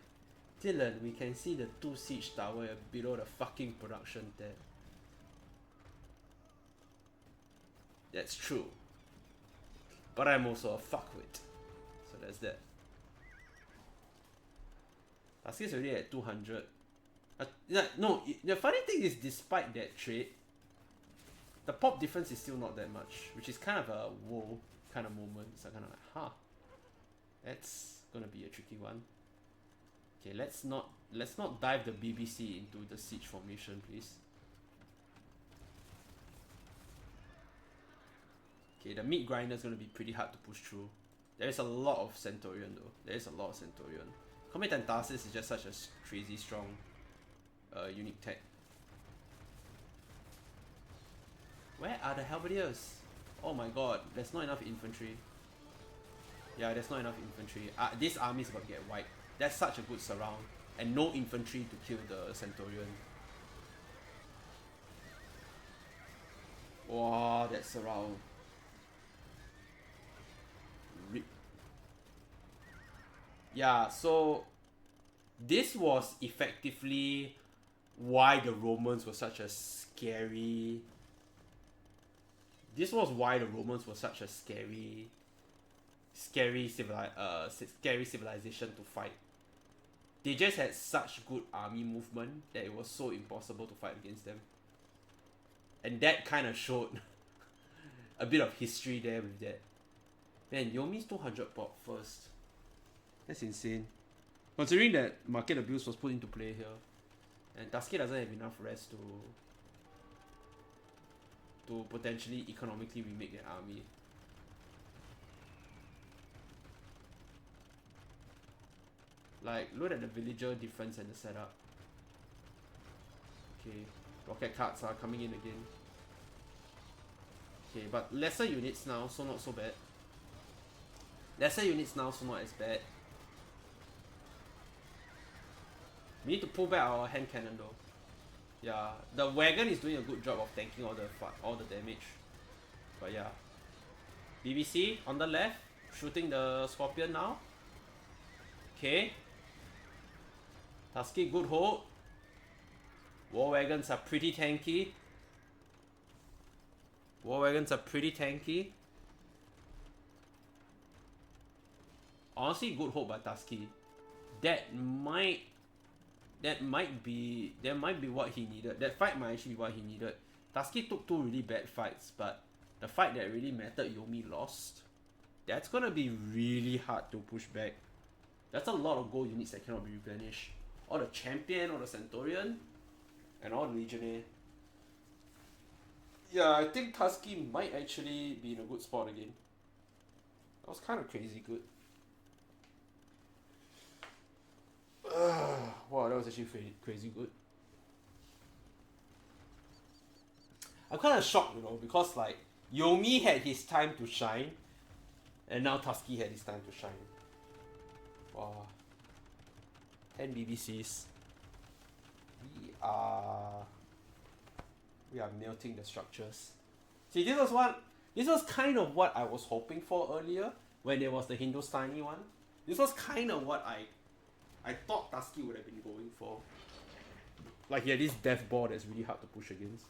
Dylan, we can see the 2 siege tower below the fucking production tab. That's true. But I'm also a fuckwit. So that's that. Tusky's already at 200. No, the funny thing is, despite that trade, the pop difference is still not that much, which is kind of a whoa kind of moment. It's kind of like, huh, that's gonna be a tricky one. Okay, let's not dive the BBC into the siege formation, please. Okay, the meat grinder is gonna be pretty hard to push through. There is a lot of Centurion though. There is a lot of Centurion. Comet and Tarsis is just such a crazy strong unique tech. Where are the Halberdiers? Oh my god, there's not enough infantry. Yeah, there's not enough infantry. This army is about to get wiped. That's such a good surround. And no infantry to kill the Centurion. Wow, that surround. Yeah, so this was effectively why the Romans were such a scary. This was why the Romans were such a scary civilization to fight. They just had such good army movement that it was so impossible to fight against them. And that kind of showed a bit of history there with that. Man, Yomi's 200 pop first. That's insane. Considering that market abuse was put into play here. And Tusky doesn't have enough rest to potentially economically remake an army. Like, look at the villager difference and the setup. Okay, rocket cards are coming in again. Okay, but lesser units now, so not so bad. Lesser units now, so not as bad. We need to pull back our hand cannon though. Yeah, the wagon is doing a good job of tanking all the damage. But yeah. BBC on the left, shooting the scorpion now. Okay. Tusky, good hold. War wagons are pretty tanky. War wagons are pretty tanky. Honestly, good hold by Tusky. That might be what he needed. That fight might actually be what he needed. Tusky took two really bad fights, but the fight that really mattered, Yomi lost. That's gonna be really hard to push back. That's a lot of gold units that cannot be replenished. All the champion, all the centurion, and all the legionnaire. Yeah, I think Tusky might actually be in a good spot again. That was kind of crazy good. Wow, that was actually crazy good. I'm kind of shocked, you know, because like Yomi had his time to shine, and now Tusky had his time to shine. Wow. 10 BBCs. We are melting the structures. See, this was kind of what I was hoping for earlier when there was the Hindustani one. This was kind of what I thought Tusky would have been going for. Like, he had this death ball that's really hard to push against.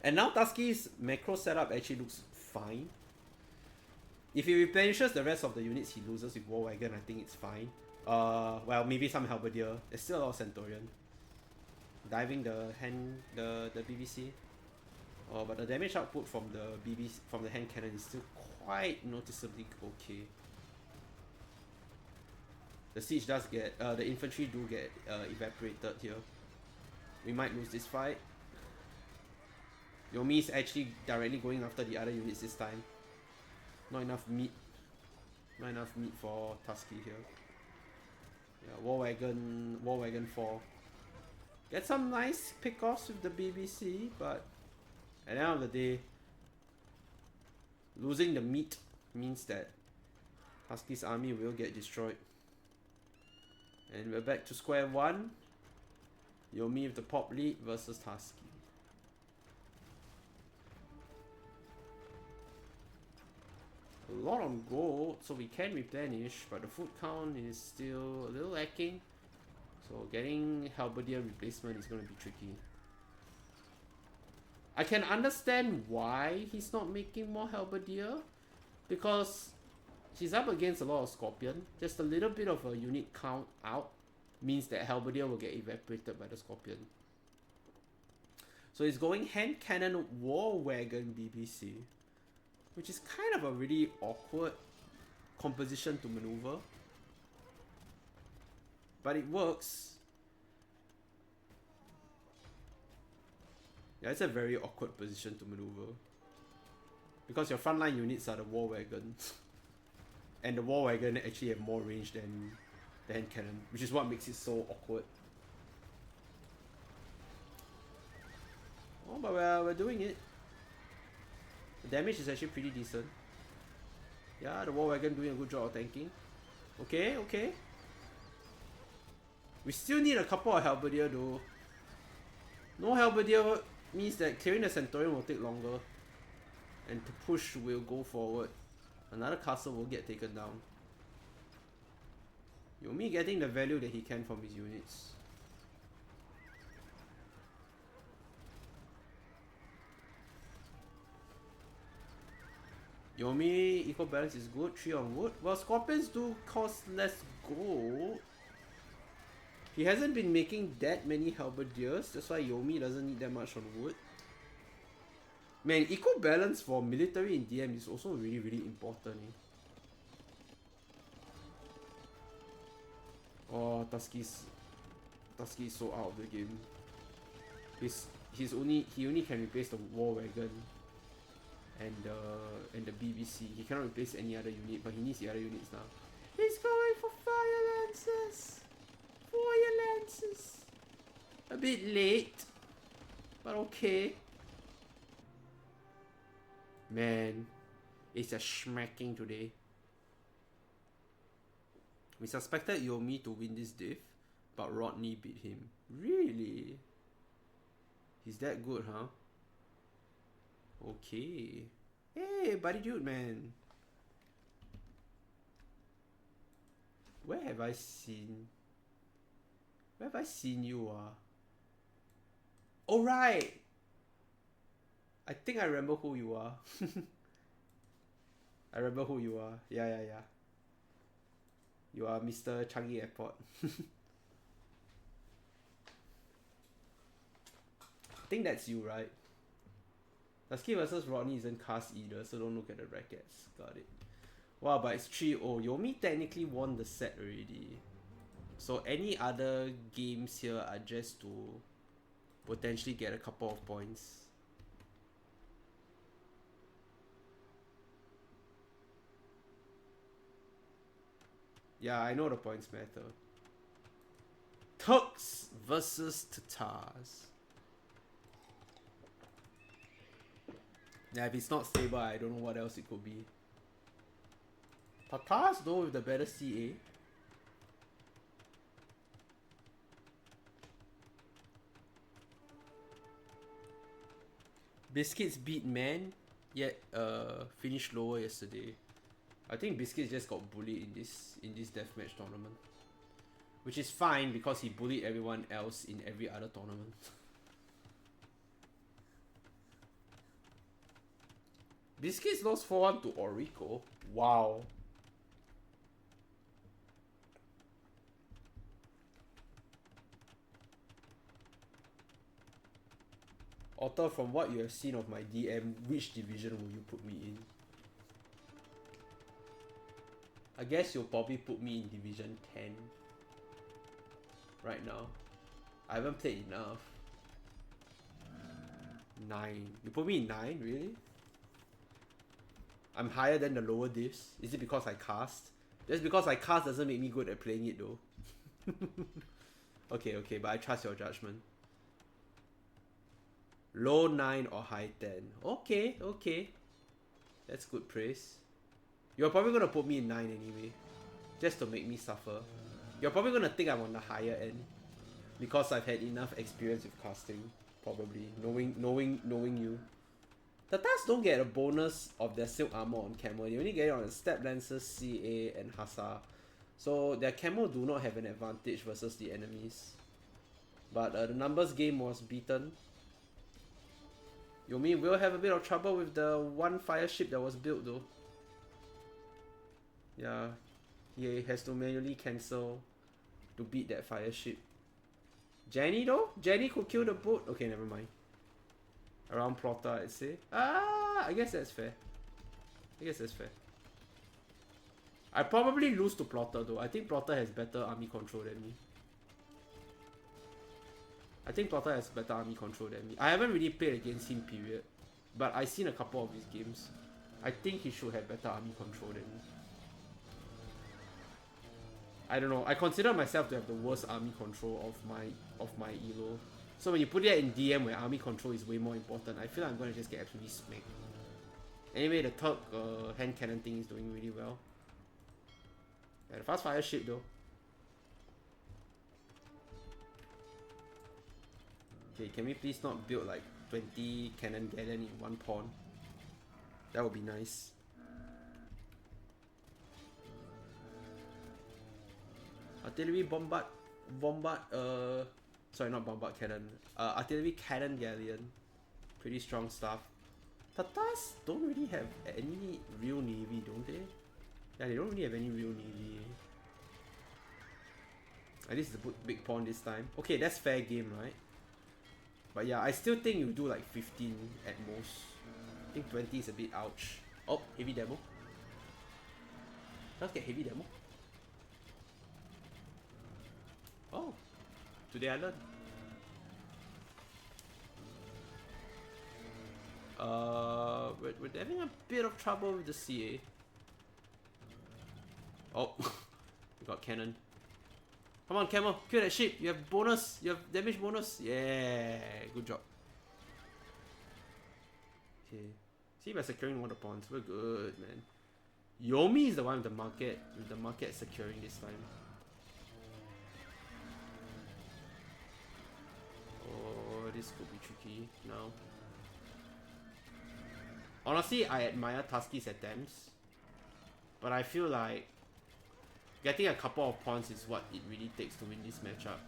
And now Tusky's macro setup actually looks fine. If he replenishes the rest of the units he loses with War Wagon, I think it's fine. Well, maybe some Halberdier. There's still a lot of Centurion. Diving the BBC. Oh, but the damage output from the hand cannon is still quite noticeably okay. The siege does get, the infantry do get evaporated here. We might lose this fight. Yomi is actually directly going after the other units this time. Not enough meat. Not enough meat for Tusky here. Yeah, War Wagon 4. Get some nice pickoffs with the BBC, but at the end of the day, losing the meat means that Tusky's army will get destroyed. And we're back to square one. Yomi with the pop lead versus Tusky. A lot on gold, so we can replenish, but the food count is still a little lacking. So getting Halberdier replacement is going to be tricky. I can understand why he's not making more Halberdier, because he's up against a lot of Scorpion. Just a little bit of a unit count out means that Halberdier will get evaporated by the Scorpion. So he's going hand cannon War Wagon BBC, which is kind of a really awkward composition to maneuver. But it works. Yeah, it's a very awkward position to maneuver. Because your frontline units are the War Wagons. And the War Wagon actually have more range than the hand cannon, which is what makes it so awkward. Oh, but we're doing it. The damage is actually pretty decent. Yeah, the War Wagon doing a good job of tanking. Okay, okay. We still need a couple of Halberdier though. No Halberdier means that clearing the Centurion will take longer. And to push will go forward. Another castle will get taken down. Yomi getting the value that he can from his units. Yomi eco balance is good, 3 on wood. Well, scorpions do cost less gold. He hasn't been making that many halberdiers, that's why Yomi doesn't need that much on wood. Man, eco balance for military in DM is also really, really important. Oh, Tusky's so out of the game. He only can replace the war wagon and the BBC. He cannot replace any other unit, but he needs the other units now. He's going for fire lances. Fire lances. A bit late, but okay. Man, it's a smacking today. We suspected Yomi to win this diff, but Rodney beat him. Really? He's that good, huh? Okay. Hey, buddy dude, man. Where have I seen you, Oh, right! I think I remember who you are. I remember who you are. Yeah. You are Mr. Changi Airport. I think that's you, right? Tusky versus Rodney isn't cast either, so don't look at the brackets. Got it. Wow, but it's 3-0. Yomi technically won the set already. So any other games here are just to potentially get a couple of points. Yeah, I know the points matter. Turks versus Tatars. Yeah, if it's not stable, I don't know what else it could be. Tatars though with the better CA. Biscuits beat Man, yet finished lower yesterday. I think Biscuits just got bullied in this deathmatch tournament, which is fine because he bullied everyone else in every other tournament. Biscuits lost 4-1 to Orico. Wow. Otter, from what you have seen of my DM, which division will you put me in? I guess you'll probably put me in Division 10 right now. I haven't played enough. 9. You put me in 9? Really? I'm higher than the lower divs? Is it because I cast? Just because I cast doesn't make me good at playing it though. Okay, but I trust your judgment. Low 9 or high 10. Okay. That's good praise. You're probably gonna put me in 9 anyway, just to make me suffer. You're probably gonna think I'm on the higher end because I've had enough experience with casting. Probably knowing you. Tatars don't get a bonus of their silk armor on camo. They only get it on the step lances, CA, and Hussar. So their camo do not have an advantage versus the enemies. But the numbers game was beaten. Yomi will have a bit of trouble with the one fire ship that was built though. Yeah, he has to manually cancel to beat that fire ship. Jenny though? Jenny could kill the boat. Okay, never mind. Around Plotter, I'd say. I guess that's fair. I probably lose to Plotter though. I think Plotter has better army control than me. I haven't really played against him, period. But I've seen a couple of his games. I think he should have better army control than me. I don't know. I consider myself to have the worst army control of my elo. So when you put it in DM where army control is way more important, I feel like I'm gonna just get absolutely smacked. Anyway, the Turk hand cannon thing is doing really well. Yeah, the fast fire ship though. Okay, can we please not build like 20 cannon galleon in one pawn? That would be nice. Artillery sorry, not bombard cannon. Artillery cannon galleon. Pretty strong stuff. Tatars don't really have any real navy, don't they? Yeah, they don't really have any real navy. At least it's a big pawn this time. Okay, that's fair game, right? But yeah, I still think you do like 15 at most. I think 20 is a bit ouch. Oh, heavy demo. Let's get heavy demo. Oh, today I learned. We're having a bit of trouble with the CA. Oh, we got cannon. Come on, Camel, kill that ship. You have bonus. You have damage bonus. Yeah, good job. Okay, see, by securing one of the pawns, we're good, man. Yomi is the one with the market securing this time. Oh, this could be tricky now. Honestly, I admire Tusky's attempts, but I feel like getting a couple of pawns is what it really takes to win this matchup.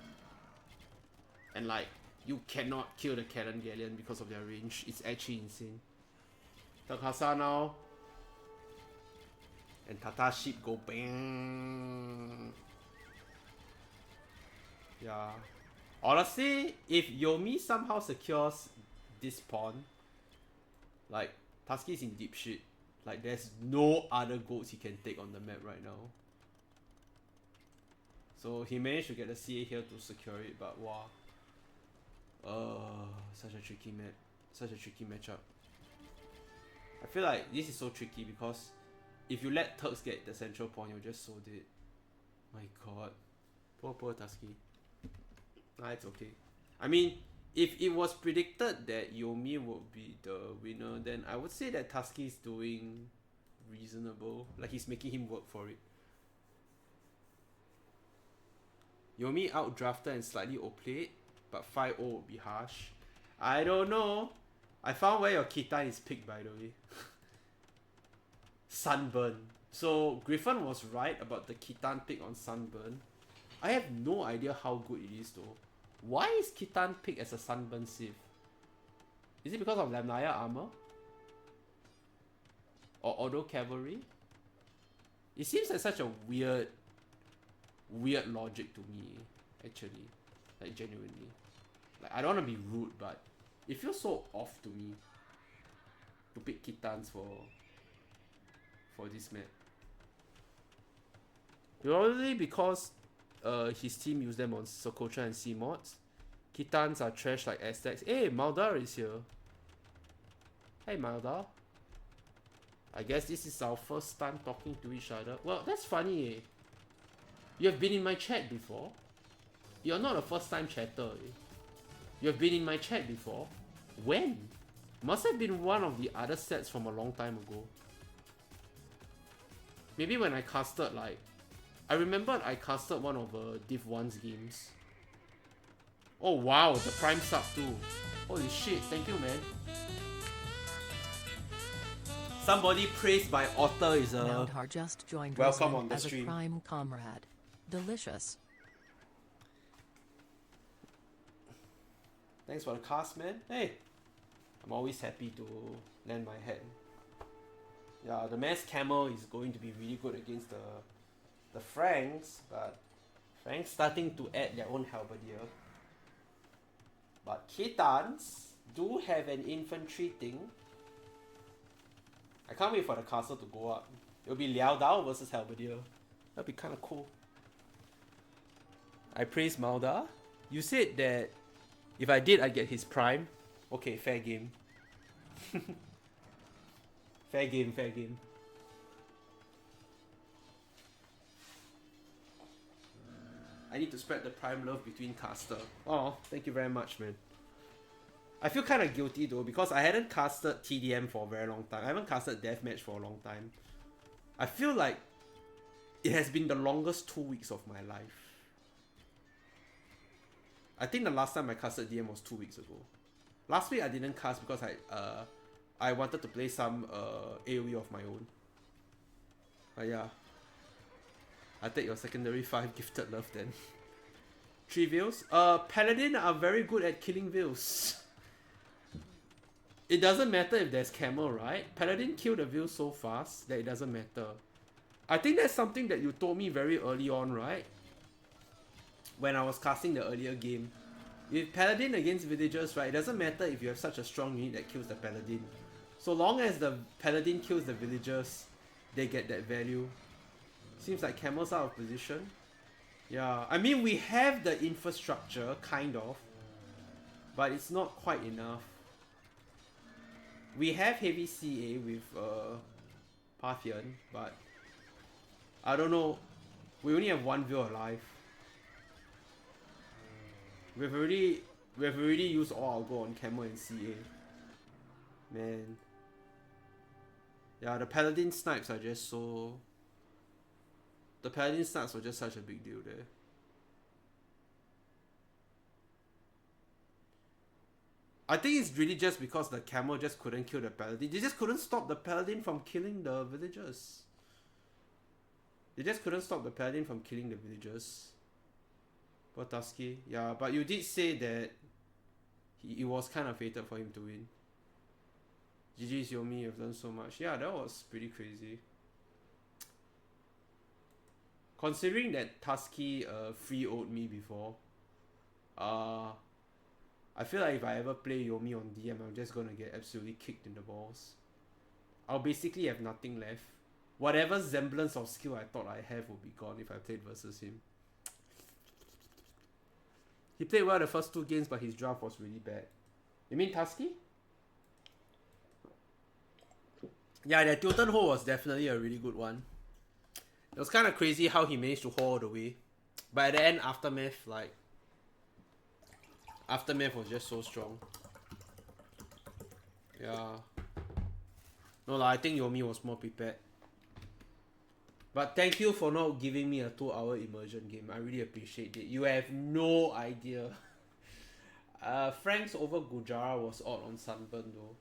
And like, you cannot kill the cannon galleon because of their range. It's actually insane. Takasa now. And Tata ship go bang. Yeah. Honestly, if Yomi somehow secures this pawn, like, Tusky's in deep shit. Like, there's no other goats he can take on the map right now. So he managed to get the CA here to secure it, but wow. Such a tricky map. Such a tricky matchup. I feel like this is so tricky because if you let Turks get the central pawn, you're just so dead. My god. Poor Tusky. Nah, it's okay. I mean, if it was predicted that Yomi would be the winner, then I would say that Tusky is doing reasonable. Like, he's making him work for it. Yomi outdrafted and slightly outplayed, but 5-0 would be harsh. I don't know. I found where your Khitan is picked, by the way. Sunburn. So Griffin was right about the Khitan pick on Sunburn. I have no idea how good it is though. Why is Khitan picked as a Sunburn Civ? Is it because of Lamnaya armor? Or auto cavalry? It seems like such a weird logic to me, actually. Like, genuinely. Like, I don't want to be rude, but it feels so off to me to pick Khitans for this map. Probably because his team used them on Sokotra and C mods. Khitans are trash like Aztecs. Hey, Maldar is here. Hey, Maldar. I guess this is our first time talking to each other. Well, that's funny, eh? You have been in my chat before. You're not a first time chatter, eh? You have been in my chat before. When? Must have been one of the other sets from a long time ago. Maybe when I casted, like, I remembered I casted one of Div 1's games. Oh wow, the Prime sub too. Holy shit, thank you, man. Somebody praised by Otter is a just joined welcome on the as stream. A Prime comrade. Delicious. Thanks for the cast, man. Hey, I'm always happy to lend my hand. Yeah, the mass camel is going to be really good against the Franks, but Franks starting to add their own halberdier. But Khitans do have an infantry thing. I can't wait for the castle to go up. It'll be Liao Dao versus halberdier. That'd be kind of cool. I praise Malda. You said that if I did, I'd get his prime. Okay, fair game. Fair game, fair game. I need to spread the prime love between caster. Oh, thank you very much, man. I feel kind of guilty though because I hadn't casted TDM for a very long time. I haven't casted Deathmatch for a long time. I feel like it has been the longest 2 weeks of my life. I think the last time I casted DM was 2 weeks ago. Last week I didn't cast because I wanted to play some AoE of my own. But yeah. I take your secondary 5 gifted love then. 3 Veils. Paladin are very good at killing Veils. It doesn't matter if there's Camel, right? Paladin killed the Veil so fast that it doesn't matter. I think that's something that you told me very early on, right? When I was casting the earlier game. If Paladin against villagers, right, it doesn't matter if you have such a strong unit that kills the Paladin. So long as the Paladin kills the villagers, they get that value. Seems like Camel's out of position. Yeah, I mean we have the infrastructure, kind of. But it's not quite enough. We have heavy CA with Parthian, but I don't know. We only have 1 Veil alive. We've already used all our gold on Camel and CA. Man. Yeah, the Paladin snipes are just so... The Paladin snipes were just such a big deal there. I think it's really just because the Camel just couldn't kill the Paladin. They just couldn't stop the Paladin from killing the villagers. They just couldn't stop the Paladin from killing the villagers. Poor Tusky. Yeah, but you did say that it was kind of fated for him to win. GG's Yomi, you've done so much. Yeah, that was pretty crazy. Considering that Tusky free owed me before, I feel like if I ever play Yomi on DM, I'm just gonna get absolutely kicked in the balls. I'll basically have nothing left. Whatever semblance of skill I thought I have will be gone if I played versus him. He played well the first 2 games, but his draft was really bad. You mean Tusky? Yeah, that Tilton hole was definitely a really good one. It was kind of crazy how he managed to hold all the way. But at the end, Aftermath, like... Aftermath was just so strong. Yeah. No lah, I think Yomi was more prepared. But thank you for not giving me a 2-hour immersion game. I really appreciate it. You have no idea. Franks over Gujara was odd on Sunburn though.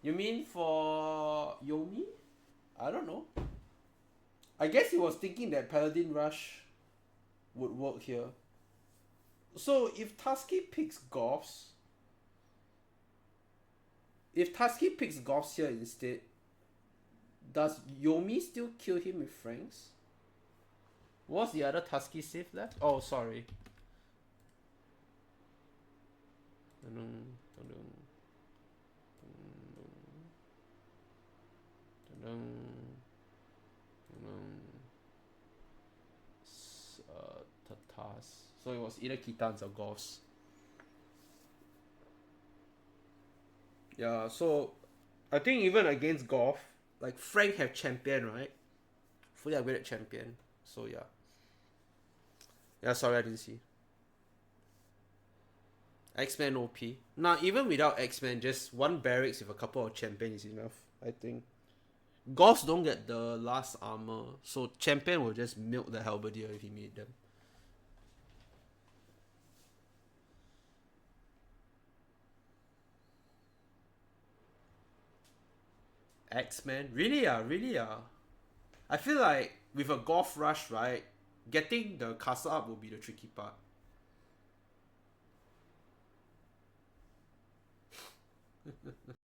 You mean for Yomi? I don't know. I guess he was thinking that Paladin Rush would work here. So if Tusky picks Goths... If Tusky picks Goths here instead, does Yomi still kill him with Franks? What's the other Tusky save left? Oh, sorry. Tatas. So it was either Kitans or Goths. Yeah, so I think even against Goth, like Frank have champion, right? Fully upgraded champion. So yeah. Yeah, sorry I didn't see. X-Men OP. Nah, even without X-Men, just 1 barracks with a couple of champion is enough, I think. Goths don't get the last armor, so champion will just milk the halberdier if he made them. X-Men? Really? Really? I feel like with a Goth rush, right, getting the castle up will be the tricky part.